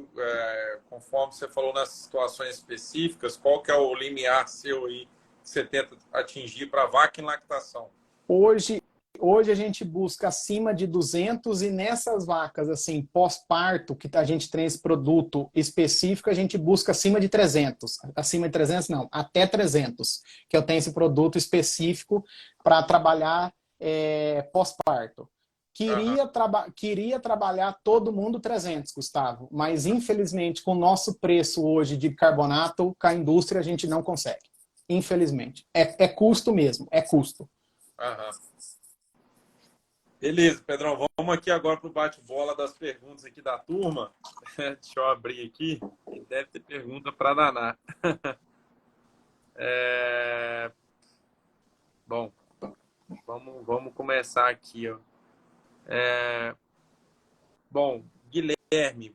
S1: conforme você falou nas situações específicas, qual que é o limiar seu aí que você tenta atingir para vaca em lactação?
S2: Hoje a gente busca acima de 200 e nessas vacas, assim, pós-parto, que a gente tem esse produto específico, a gente busca acima de 300. Acima de 300, não, até 300, que eu tenho esse produto específico para trabalhar pós-parto.
S1: Aham.
S2: Queria trabalhar todo mundo 300, Gustavo, mas infelizmente com o nosso preço hoje de carbonato, com a indústria a gente não consegue. Infelizmente. É custo mesmo, é custo.
S1: Aham. Beleza, Pedrão, vamos aqui agora para o bate-bola das perguntas aqui da turma. Deixa eu abrir aqui. Deve ter pergunta para danar. Bom, vamos começar aqui, ó. Bom, Guilherme,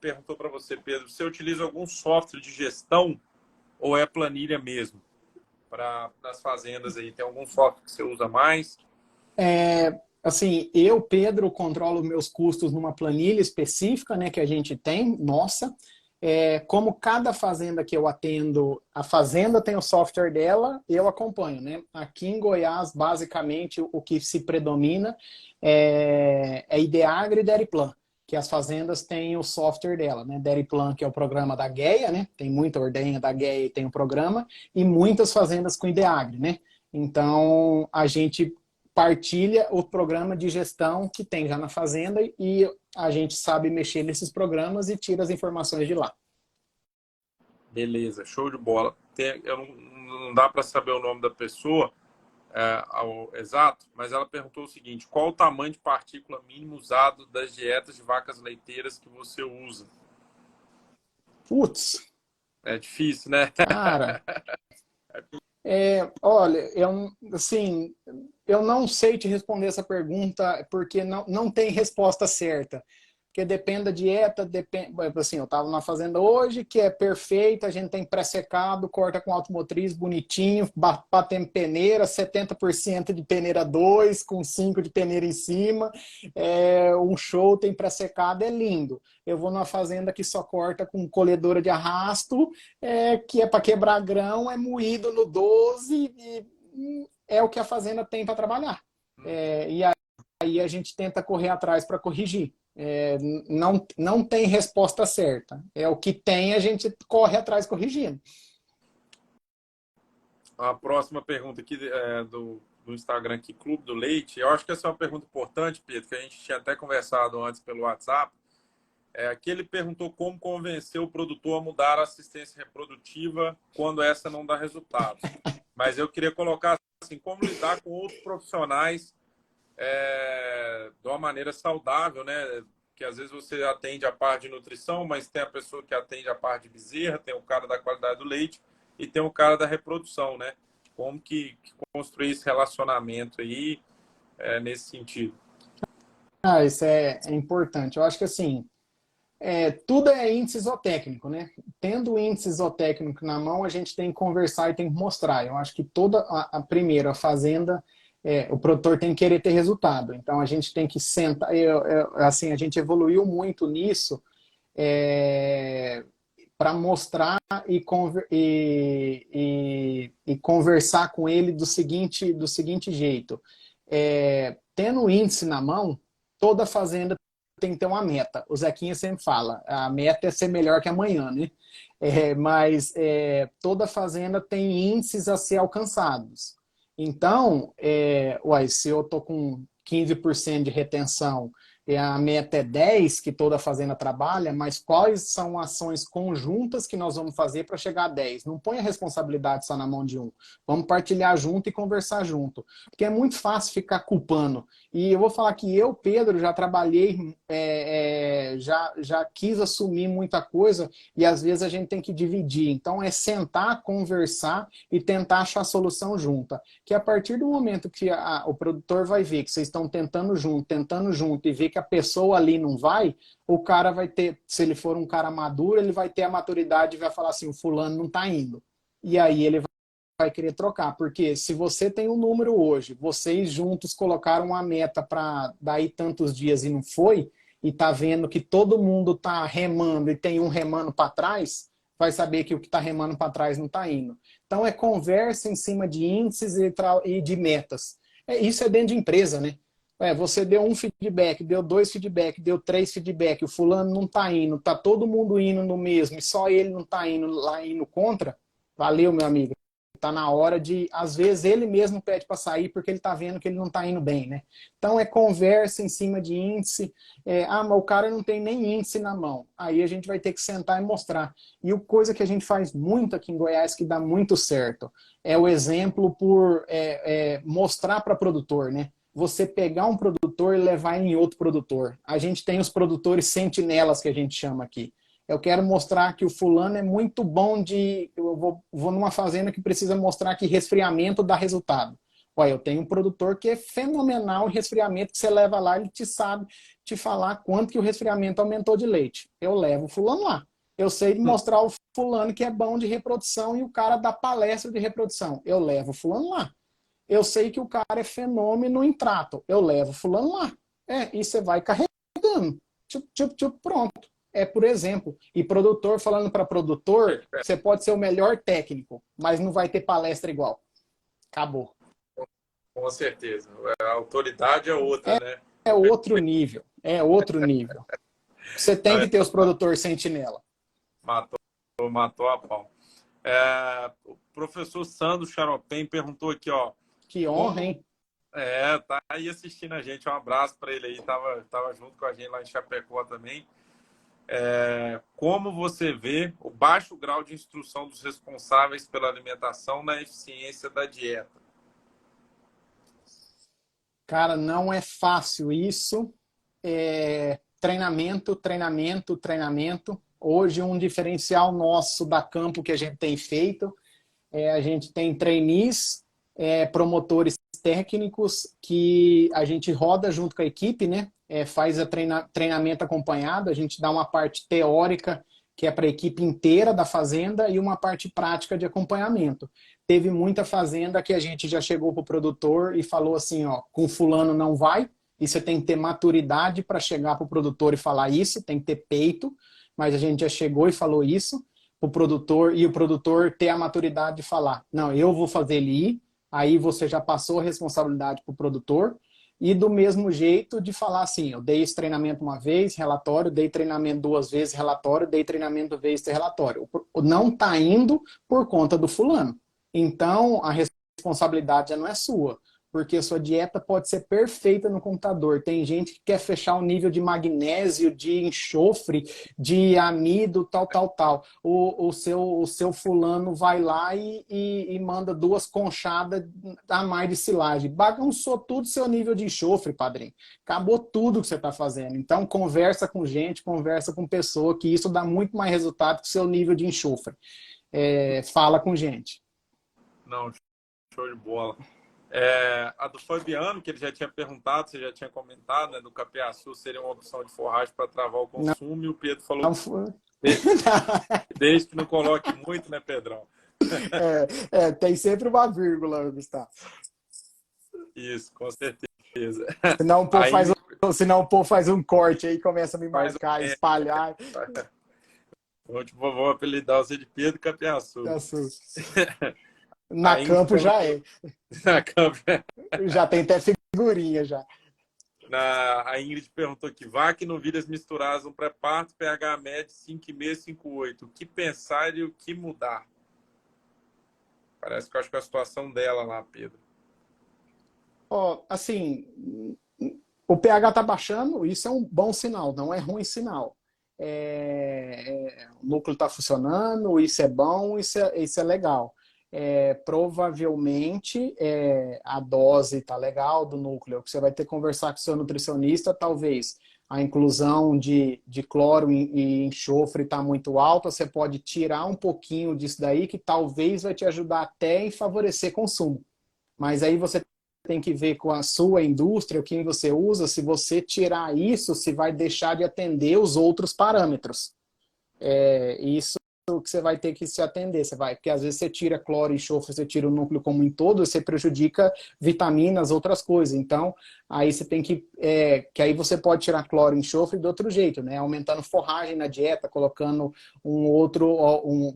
S1: perguntou para você, Pedro, você utiliza algum software de gestão ou é planilha mesmo? Para as fazendas aí, tem algum software que você usa mais?
S2: Assim, Pedro, controlo meus custos numa planilha específica, né, que a gente tem, nossa. Como cada fazenda que eu atendo, a fazenda tem o software dela, eu acompanho, né? Aqui em Goiás, basicamente, o que se predomina é Ideagro e Deriplan, que as fazendas têm o software dela, né? Deriplan, que é o programa da GEA, né? Tem muita ordenha da GEA e tem o programa, e muitas fazendas com Ideagro, né? Então, a gente partilha o programa de gestão que tem já na fazenda e a gente sabe mexer nesses programas e tira as informações de lá.
S1: Beleza, show de bola. Não dá para saber o nome da pessoa exato, mas ela perguntou o seguinte: qual o tamanho de partícula mínimo usado das dietas de vacas leiteiras que você usa?
S2: Putz,
S1: É difícil, né?
S2: cara, olha, assim, eu não sei te responder essa pergunta porque não tem resposta certa. Porque depende da dieta, assim, eu estava numa fazenda hoje que é perfeita, a gente tem pré-secado, corta com automotriz bonitinho, batendo peneira, 70% de peneira 2, com 5 de peneira em cima, um show, tem pré-secado, é lindo. Eu vou numa fazenda que só corta com colhedora de arrasto, que é para quebrar grão, é moído no 12 e é o que a fazenda tem para trabalhar. E aí a gente tenta correr atrás para corrigir. Não tem resposta certa. É o que tem, a gente corre atrás corrigindo.
S1: A próxima pergunta aqui do Instagram, aqui, Clube do Leite. Eu acho que essa é uma pergunta importante, Pedro, que a gente tinha até conversado antes pelo WhatsApp. Aqui ele perguntou como convencer o produtor a mudar a assistência reprodutiva quando essa não dá resultado. Mas eu queria colocar assim, como lidar com outros profissionais de uma maneira saudável, né? Que às vezes você atende a parte de nutrição, mas tem a pessoa que atende a parte de bezerra, tem o cara da qualidade do leite e tem o cara da reprodução, né? Como que construir esse relacionamento aí nesse sentido?
S2: Isso é importante. Eu acho que assim, tudo é índice zootécnico, né? Tendo o índice zootécnico na mão, a gente tem que conversar e tem que mostrar. Eu acho que primeiro, a fazenda, o produtor tem que querer ter resultado. Então, a gente tem que sentar. Assim, a gente evoluiu muito nisso, para mostrar e conversar com ele do seguinte jeito. Tendo o índice na mão, toda fazenda tem que ter uma meta. O Zequinha sempre fala, a meta é ser melhor que amanhã, né? Mas toda fazenda tem índices a ser alcançados. Então, se eu estou com 15% de retenção e a meta é 10, que toda fazenda trabalha, mas quais são ações conjuntas que nós vamos fazer para chegar a 10? Não põe a responsabilidade só na mão de um. Vamos partilhar junto e conversar junto. Porque é muito fácil ficar culpando. E eu vou falar que eu, Pedro, já trabalhei, já quis assumir muita coisa e às vezes a gente tem que dividir. Então é sentar, conversar e tentar achar a solução junta. Que a partir do momento que o produtor vai ver que vocês estão tentando junto e ver que a pessoa ali não vai, o cara vai ter, se ele for um cara maduro, ele vai ter a maturidade e vai falar assim, o fulano não está indo. E aí ele vai querer trocar, porque se você tem um número hoje, vocês juntos colocaram uma meta para daí tantos dias e não foi, e tá vendo que todo mundo tá remando e tem um remando para trás, vai saber que o que está remando para trás não está indo. Então é conversa em cima de índices e de metas. Isso é dentro de empresa, né? Você deu um feedback, deu 2 feedback, deu 3 feedback, o fulano não está indo, tá todo mundo indo no mesmo e só ele não está indo lá indo contra, valeu, meu amigo. Tá na hora de, às vezes, ele mesmo pede para sair porque ele tá vendo que ele não tá indo bem, né? Então é conversa em cima de índice. Mas o cara não tem nem índice na mão. Aí a gente vai ter que sentar e mostrar. E a coisa que a gente faz muito aqui em Goiás, que dá muito certo, é o exemplo por mostrar para produtor, né? Você pegar um produtor e levar em outro produtor. A gente tem os produtores sentinelas, que a gente chama aqui. Eu quero mostrar que o fulano é muito bom de... Eu vou numa fazenda que precisa mostrar que resfriamento dá resultado. Eu tenho um produtor que é fenomenal em resfriamento, que você leva lá, ele sabe te falar quanto que o resfriamento aumentou de leite. Eu levo o fulano lá. Eu sei mostrar o fulano que é bom de reprodução e o cara dá palestra de reprodução. Eu levo o fulano lá. Eu sei que o cara é fenômeno em trato. Eu levo o fulano lá. E você vai carregando. Pronto. Por exemplo, e produtor falando para produtor, você pode ser o melhor técnico, mas não vai ter palestra igual. Acabou.
S1: Com certeza. A autoridade é outra, né?
S2: É outro nível. É outro nível. Você tem que ter os produtores sentinela.
S1: Matou a pau. O professor Sandro Charopem perguntou aqui, ó.
S2: Que honra, hein?
S1: Tá aí assistindo a gente. Um abraço para ele aí. Tava junto com a gente lá em Chapecó também. Como você vê o baixo grau de instrução dos responsáveis pela alimentação na eficiência da dieta?
S2: Cara, não é fácil isso. Treinamento. Hoje, um diferencial nosso da campo que a gente tem feito, a gente tem trainees, promotores técnicos que a gente roda junto com a equipe, né? Faz treinamento acompanhado, a gente dá uma parte teórica que é para a equipe inteira da fazenda e uma parte prática de acompanhamento. Teve muita fazenda que a gente já chegou para o produtor e falou assim, com fulano não vai, e você tem que ter maturidade para chegar para o produtor e falar isso, tem que ter peito, mas a gente já chegou e falou isso para o produtor, e o produtor ter a maturidade de falar, não, eu vou fazer ele ir, aí você já passou a responsabilidade para o produtor, e do mesmo jeito de falar assim, eu dei esse treinamento uma vez, relatório, dei treinamento 2 vezes, relatório, dei treinamento vez, relatório. Não está indo por conta do fulano. Então, a responsabilidade já não é sua, porque a sua dieta pode ser perfeita no computador. Tem gente que quer fechar o nível de magnésio, de enxofre, de amido, tal. O seu fulano vai lá e manda 2 conchadas a mais de silagem. Bagunçou tudo seu nível de enxofre, padrinho. Acabou tudo que você está fazendo. Então, conversa com gente, conversa com pessoa, que isso dá muito mais resultado que o seu nível de enxofre. Fala com gente.
S1: Não, show de bola. A do Fabiano, que ele já tinha perguntado, você já tinha comentado, né, do capiaçu seria uma opção de forragem para travar o consumo, e o Pedro falou desde que não coloque muito, né, Pedrão?
S2: Tem sempre uma vírgula, Gustavo.
S1: Isso, com certeza.
S2: Senão o povo faz um corte aí, começa a me marcar, espalhar.
S1: Vou apelidar você de Pedro Capiaçu.
S2: Na campo já é.
S1: Na campo.
S2: Já tem até figurinha já.
S1: A Ingrid perguntou aqui, vaca e novilhas misturadas no pré-parto, pH médio 5,5, 5,8. O que pensar e o que mudar? Parece que eu acho que é a situação dela lá, Pedro.
S2: Ó, assim, o pH tá baixando, isso é um bom sinal, não é ruim sinal. O núcleo está funcionando, isso é bom, isso é legal. Provavelmente a dose está legal do núcleo, que você vai ter que conversar com o seu nutricionista, talvez a inclusão de cloro e enxofre está muito alta, você pode tirar um pouquinho disso daí, que talvez vai te ajudar até em favorecer consumo. Mas aí você tem que ver com a sua indústria, o que você usa, se você tirar isso, se vai deixar de atender os outros parâmetros. Isso que você vai ter que se atender, porque às vezes você tira cloro e enxofre, você tira o núcleo como em todo, você prejudica vitaminas, outras coisas. Então, aí você tem que aí você pode tirar cloro e enxofre de outro jeito, né? Aumentando forragem na dieta, colocando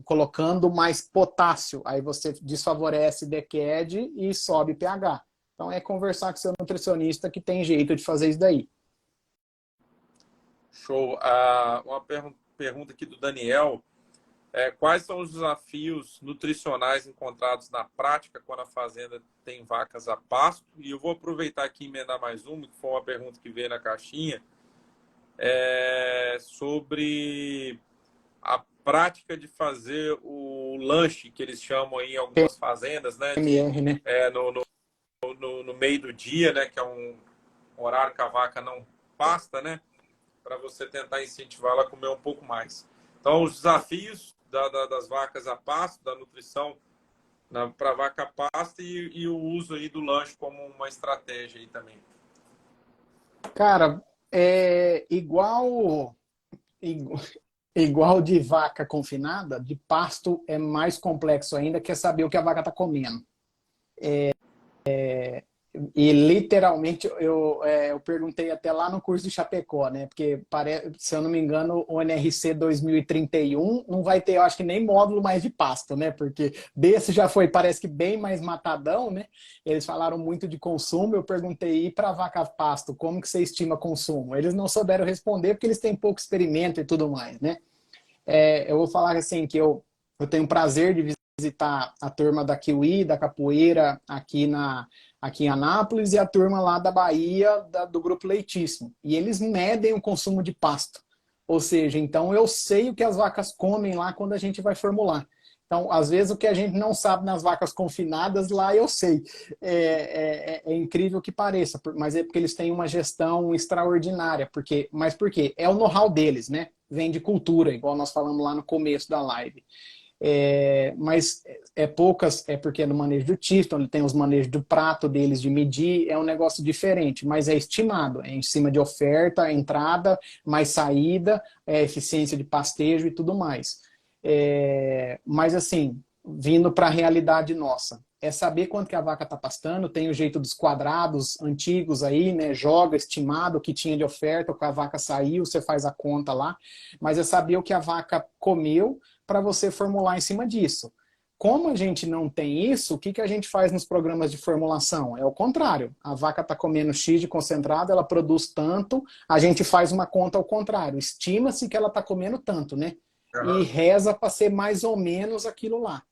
S2: colocando mais potássio. Aí você desfavorece DQED e sobe pH. Então é conversar com seu nutricionista que tem jeito de fazer isso daí.
S1: Show. Uma pergunta aqui do Daniel. Quais são os desafios nutricionais encontrados na prática quando a fazenda tem vacas a pasto? E eu vou aproveitar aqui e emendar mais uma, que foi uma pergunta que veio na caixinha, sobre a prática de fazer o lanche, que eles chamam aí em algumas fazendas, né?
S2: MR, né?
S1: No meio do dia, né? Que é um horário que a vaca não pasta, né? Para você tentar incentivar ela a comer um pouco mais. Então, os desafios das vacas a pasto, da nutrição para a vaca a pasto e o uso aí do lanche como uma estratégia aí também.
S2: Cara, igual de vaca confinada, de pasto é mais complexo ainda, que é saber o que a vaca está comendo. E literalmente eu perguntei até lá no curso de Chapecó, né? Porque, se eu não me engano, o NRC 2031 não vai ter, eu acho que nem módulo mais de pasto, né? Porque desse já foi, parece que bem mais matadão, né? Eles falaram muito de consumo. Eu perguntei, e para vaca pasto, como que você estima consumo? Eles não souberam responder porque eles têm pouco experimento e tudo mais, né? Eu vou falar assim que eu tenho o prazer de visitar a turma da Kiwi, da Capoeira, aqui em Anápolis, e a turma lá da Bahia, do Grupo Leitíssimo. E eles medem o consumo de pasto. Ou seja, então eu sei o que as vacas comem lá quando a gente vai formular. Então, às vezes, o que a gente não sabe nas vacas confinadas, lá eu sei. É incrível que pareça, mas é porque eles têm uma gestão extraordinária. Mas por quê? É o know-how deles, né? Vem de cultura, igual nós falamos lá no começo da live. Mas poucas, porque é no manejo do tisto, então ele tem os manejos do prato deles de medir, é um negócio diferente, mas é estimado, em cima de oferta, entrada, mais saída, eficiência de pastejo e tudo mais. Mas assim, vindo para a realidade nossa, é saber quanto que a vaca está pastando, tem o jeito dos quadrados antigos aí, né? Joga estimado o que tinha de oferta, o que a vaca saiu, você faz a conta lá, mas é saber o que a vaca comeu para você formular em cima disso. Como a gente não tem isso, o que a gente faz nos programas de formulação? É o contrário. A vaca está comendo X de concentrado, ela produz tanto, a gente faz uma conta ao contrário. Estima-se que ela está comendo tanto, né? E reza para ser mais ou menos aquilo lá.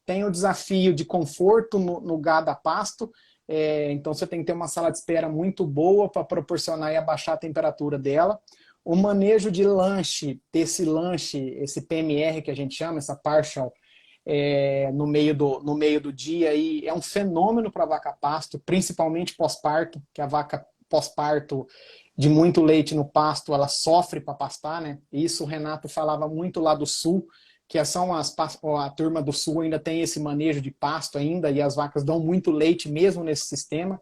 S2: Tem o desafio de conforto no gado a pasto, então você tem que ter uma sala de espera muito boa para proporcionar e abaixar a temperatura dela. O manejo de lanche, esse PMR que a gente chama, essa partial, no meio do dia, aí, é um fenômeno para a vaca pasto, principalmente pós-parto, que a vaca pós-parto de muito leite no pasto, ela sofre para pastar, né? Isso o Renato falava muito lá do sul, que a turma do sul ainda tem esse manejo de pasto ainda, e as vacas dão muito leite mesmo nesse sistema.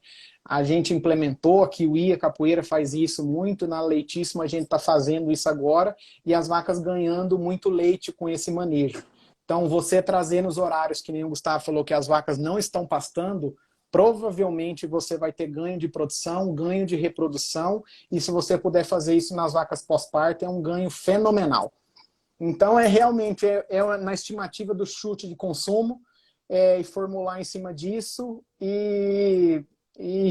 S2: A gente implementou, a Kiwi, a Capoeira faz isso muito, na Leitíssima a gente está fazendo isso agora, e as vacas ganhando muito leite com esse manejo. Então, você trazer nos horários, que nem o Gustavo falou, que as vacas não estão pastando, provavelmente você vai ter ganho de produção, ganho de reprodução, e se você puder fazer isso nas vacas pós-parto, é um ganho fenomenal. Então, realmente na estimativa do chute de consumo, e formular em cima disso e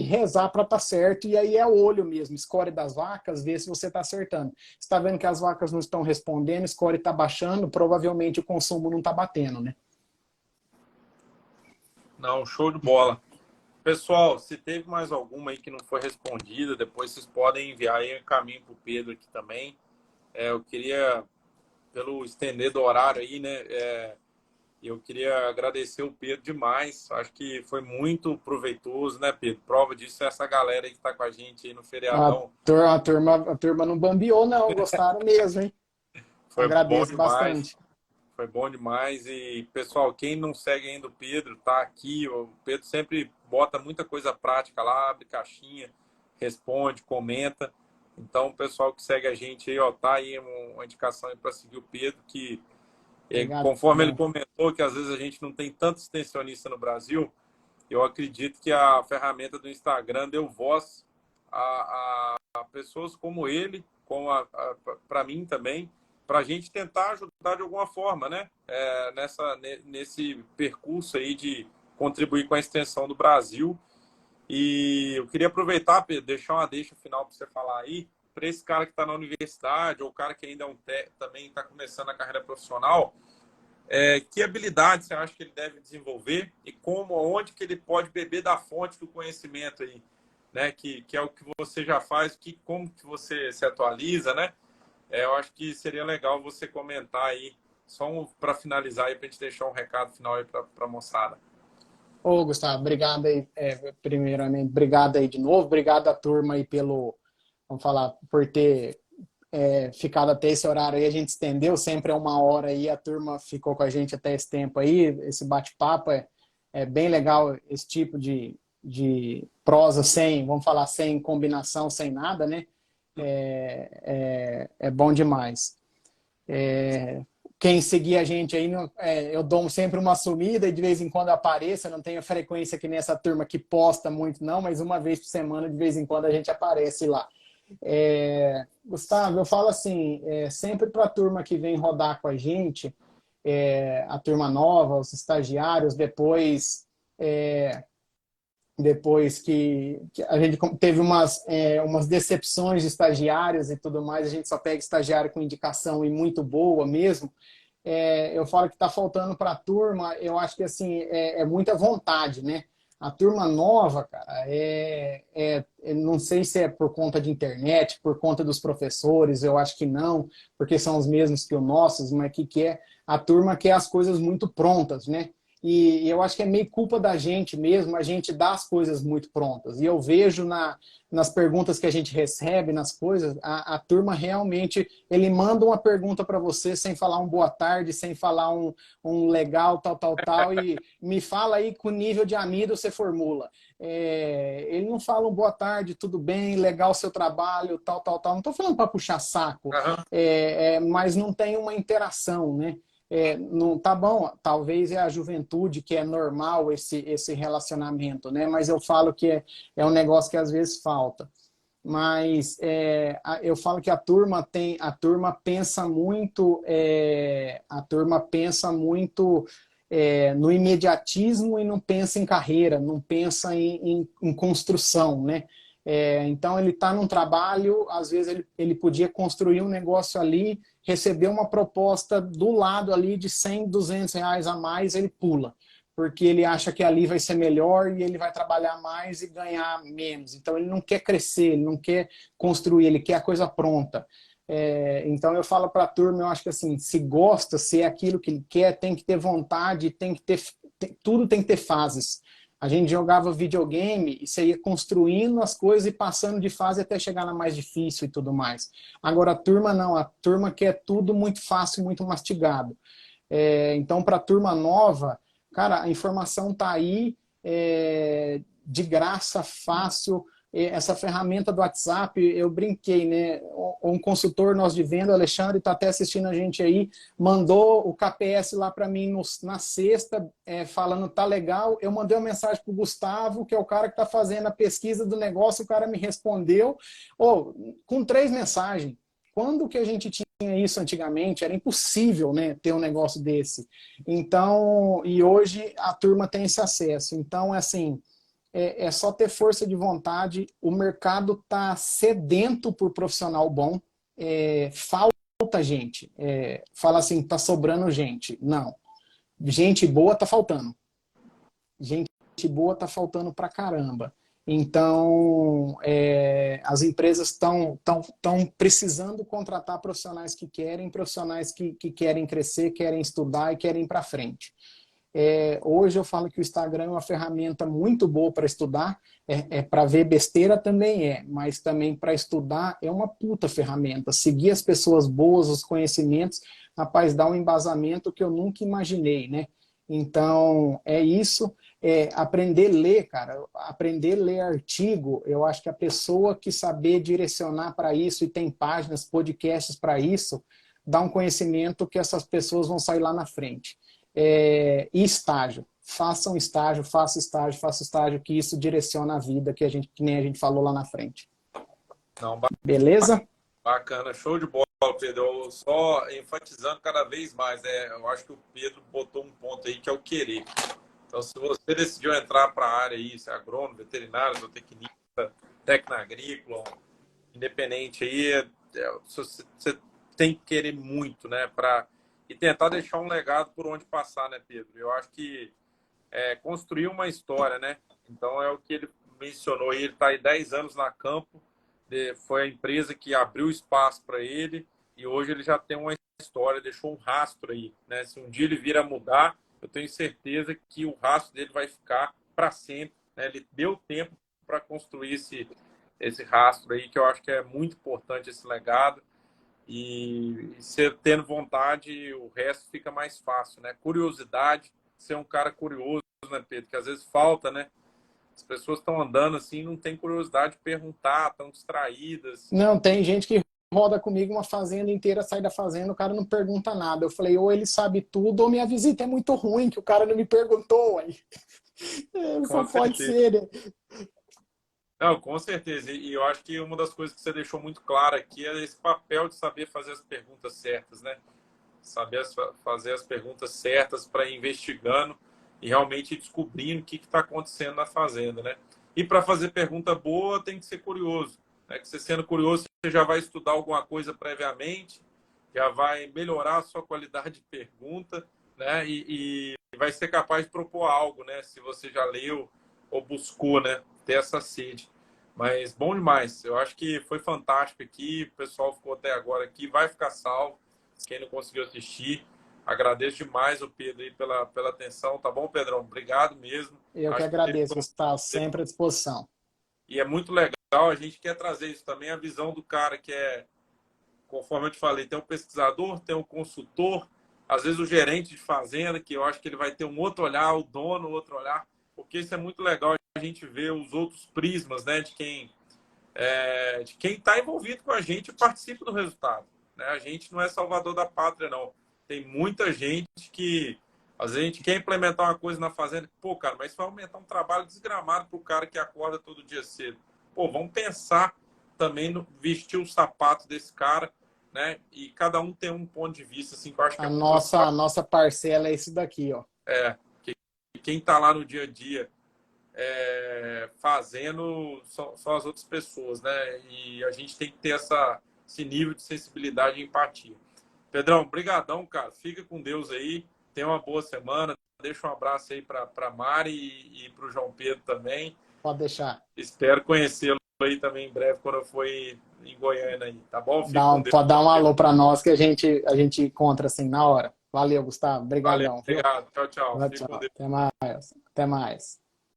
S2: rezar para estar certo. E aí é o olho mesmo, score das vacas, ver se você está acertando. Você está vendo que as vacas não estão respondendo, score está baixando, provavelmente o consumo não está batendo, né?
S1: Não, show de bola. Pessoal, se teve mais alguma aí que não foi respondida, depois vocês podem enviar aí um caminho para o Pedro aqui também. Eu queria, pelo estender do horário aí, né? Eu queria agradecer o Pedro demais. Acho que foi muito proveitoso, né, Pedro? Prova disso é essa galera aí que está com a gente aí no feriadão.
S2: A turma não bambiou, não. Gostaram mesmo, hein?
S1: Foi bom
S2: Agradeço
S1: demais.
S2: bastante.
S1: Foi bom demais. E, pessoal, quem não segue ainda o Pedro, tá aqui. O Pedro sempre bota muita coisa prática lá, abre caixinha, responde, comenta. Então, o pessoal que segue a gente aí, ó, tá aí uma indicação aí para seguir o Pedro, que
S2: Obrigado.
S1: conforme ele comentou que às vezes a gente não tem tanto extensionista no Brasil, eu acredito que a ferramenta do Instagram deu voz a pessoas como ele, como para mim também, para a gente tentar ajudar de alguma forma, né? Nesse percurso aí de contribuir com a extensão do Brasil. E eu queria aproveitar, Pedro, deixar uma deixa final para você falar aí, para esse cara que está na universidade, ou o cara que ainda também está começando a carreira profissional, que habilidade você acha que ele deve desenvolver e onde que ele pode beber da fonte do conhecimento aí, né? Que é o que você já faz, como que você se atualiza, né? Eu acho que seria legal você comentar aí, só para finalizar aí, para a gente deixar um recado final aí para a moçada.
S2: Ô, Gustavo, obrigado aí, primeiramente, obrigado aí de novo, obrigado à turma aí vamos falar, por ter ficado até esse horário aí, a gente estendeu, sempre é 1 hora aí, a turma ficou com a gente até esse tempo aí, esse bate-papo é bem legal, esse tipo de prosa vamos falar, sem combinação, sem nada, né? É bom demais. Quem seguir a gente aí, eu dou sempre uma sumida e de vez em quando apareça, não tenho a frequência que nessa turma que posta muito não, mas uma vez por semana, de vez em quando a gente aparece lá. Gustavo, eu falo assim, sempre para a turma que vem rodar com a gente, a turma nova, os estagiários, depois que a gente teve umas decepções de estagiários e tudo mais, a gente só pega estagiário com indicação e muito boa mesmo. Eu falo que está faltando para a turma, eu acho que assim, muita vontade, né? A turma nova, cara, não sei se é por conta de internet, por conta dos professores, eu acho que não, porque são os mesmos que os nossos, mas que é a turma quer as coisas muito prontas, né? E eu acho que é meio culpa da gente mesmo, a gente dá as coisas muito prontas. E eu vejo nas perguntas que a gente recebe, nas coisas, a turma realmente, ele manda uma pergunta para você sem falar um boa tarde, sem falar um legal, tal, e me fala aí com nível de amido você formula. Ele não fala um boa tarde, tudo bem, legal o seu trabalho, tal. Não estou falando para puxar saco, mas não tem uma interação, né? Não tá bom, talvez é a juventude que é normal esse relacionamento, né? Mas eu falo que é um negócio que às vezes falta. Mas eu falo que a turma pensa muito, no imediatismo e não pensa em carreira, não pensa em construção, né? Então ele está num trabalho, às vezes ele podia construir um negócio ali, receber uma proposta do lado ali de 100, 200 reais a mais, ele pula, porque ele acha que ali vai ser melhor e ele vai trabalhar mais e ganhar menos. Então ele não quer crescer, ele não quer construir, ele quer a coisa pronta. Então eu falo para a turma, eu acho que assim, se gosta, se é aquilo que ele quer, tem que ter vontade, tudo tem que ter fases. A gente jogava videogame e você ia construindo as coisas e passando de fase até chegar na mais difícil e tudo mais. Agora a turma não, a turma quer tudo muito fácil, muito mastigado. Então para a turma nova, cara, a informação está aí, de graça, fácil. essa ferramenta do WhatsApp, eu brinquei, né? Um consultor nosso de venda, o Alexandre, está até assistindo a gente aí, mandou o KPS lá para mim na sexta, falando tá legal. Eu mandei uma mensagem para o Gustavo, que é o cara que está fazendo a pesquisa do negócio, o cara me respondeu, com 3 mensagens. Quando que a gente tinha isso antigamente? Era impossível, né, ter um negócio desse. Então, e hoje a turma tem esse acesso. Então, assim, é só ter força de vontade. O mercado está sedento por profissional bom. Falta gente. Fala assim, está sobrando gente. Não. Gente boa está faltando. Gente boa está faltando pra caramba. Então, as empresas estão precisando contratar profissionais que querem crescer, querem estudar e querem ir para frente. Hoje eu falo que o Instagram é uma ferramenta muito boa para estudar, para ver besteira também mas também para estudar é uma puta ferramenta. Seguir as pessoas boas, os conhecimentos, rapaz, dá um embasamento que eu nunca imaginei, né? Então, é isso. Aprender a ler, cara, aprender a ler artigo, eu acho que a pessoa que saber direcionar para isso e tem páginas, podcasts para isso, dá um conhecimento que essas pessoas vão sair lá na frente. E estágio. Faça estágio, que isso direciona a vida, que nem a gente falou lá na frente.
S1: Não,
S2: beleza?
S1: Bacana, show de bola, Pedro. Só enfatizando cada vez mais, eu acho que o Pedro botou um ponto aí que é o querer. Então, se você decidiu entrar para a área aí, se é agrônomo, veterinário, zootecnista, técnico agrícola, independente aí, você tem que querer muito, né, e tentar deixar um legado por onde passar, né, Pedro? Eu acho que construir uma história, né? Então, é o que ele mencionou aí, ele está aí 10 anos na Campo, foi a empresa que abriu espaço para ele e hoje ele já tem uma história, deixou um rastro aí, né? Se um dia ele vir a mudar, eu tenho certeza que o rastro dele vai ficar para sempre, né? Ele deu tempo para construir esse rastro aí, que eu acho que é muito importante, esse legado. E você tendo vontade, o resto fica mais fácil, né? Curiosidade, ser um cara curioso, né, Pedro? Que às vezes falta, né? As pessoas estão andando assim, não tem curiosidade de perguntar, estão distraídas.
S2: Não, tem gente que roda comigo uma fazenda inteira, sai da fazenda, o cara não pergunta nada. Eu falei, ou ele sabe tudo, ou minha visita é muito ruim, que o cara não me perguntou. Aí. Só pode ser, né?
S1: Não, com certeza. E eu acho que uma das coisas que você deixou muito claro aqui é esse papel de saber fazer as perguntas certas, né? Saber fazer as perguntas certas para ir investigando e realmente descobrindo o que está acontecendo na fazenda, né? E para fazer pergunta boa tem que ser curioso, né? Que você sendo curioso, você já vai estudar alguma coisa previamente, já vai melhorar a sua qualidade de pergunta, né? E vai ser capaz de propor algo, né? Se você já leu ou buscou, né? Ter essa sede. Mas bom demais. Eu acho que foi fantástico aqui. O pessoal ficou até agora aqui. Vai ficar salvo. Quem não conseguiu assistir. Agradeço demais o Pedro aí pela atenção. Tá bom, Pedrão? Obrigado mesmo.
S2: Eu que
S1: acho
S2: agradeço,
S1: que
S2: Gustavo. Sempre à disposição.
S1: E é muito legal. A gente quer trazer isso também. A visão do cara que conforme eu te falei, tem um pesquisador, tem um consultor. Às vezes o gerente de fazenda, que eu acho que ele vai ter um outro olhar. O dono, outro olhar. Porque isso é muito legal. A gente vê os outros prismas, né, de quem está envolvido com a gente e participa do resultado, né? A gente não é salvador da pátria, não. Tem muita gente que às vezes a gente quer implementar uma coisa na fazenda, pô, cara, mas isso vai aumentar um trabalho desgramado para o cara que acorda todo dia cedo. Pô, vamos pensar também no vestir o sapato desse cara, né? E cada um tem um ponto de vista, assim, que eu acho que
S2: a nossa parcela é isso daqui, ó.
S1: Quem está lá no dia a dia fazendo são as outras pessoas, né? E a gente tem que ter esse nível de sensibilidade e empatia. Pedrão, brigadão, cara. Fica com Deus aí. Tenha uma boa semana. Deixa um abraço aí para Mari e para o João Pedro também.
S2: Pode deixar.
S1: Espero conhecê-lo aí também em breve quando eu for em Goiânia aí, tá bom?
S2: Pode dar um alô para nós que a gente encontra assim na hora. Valeu, Gustavo. Obrigadão.
S1: Valeu, obrigado. Tchau, tchau.
S2: Tchau. Até mais.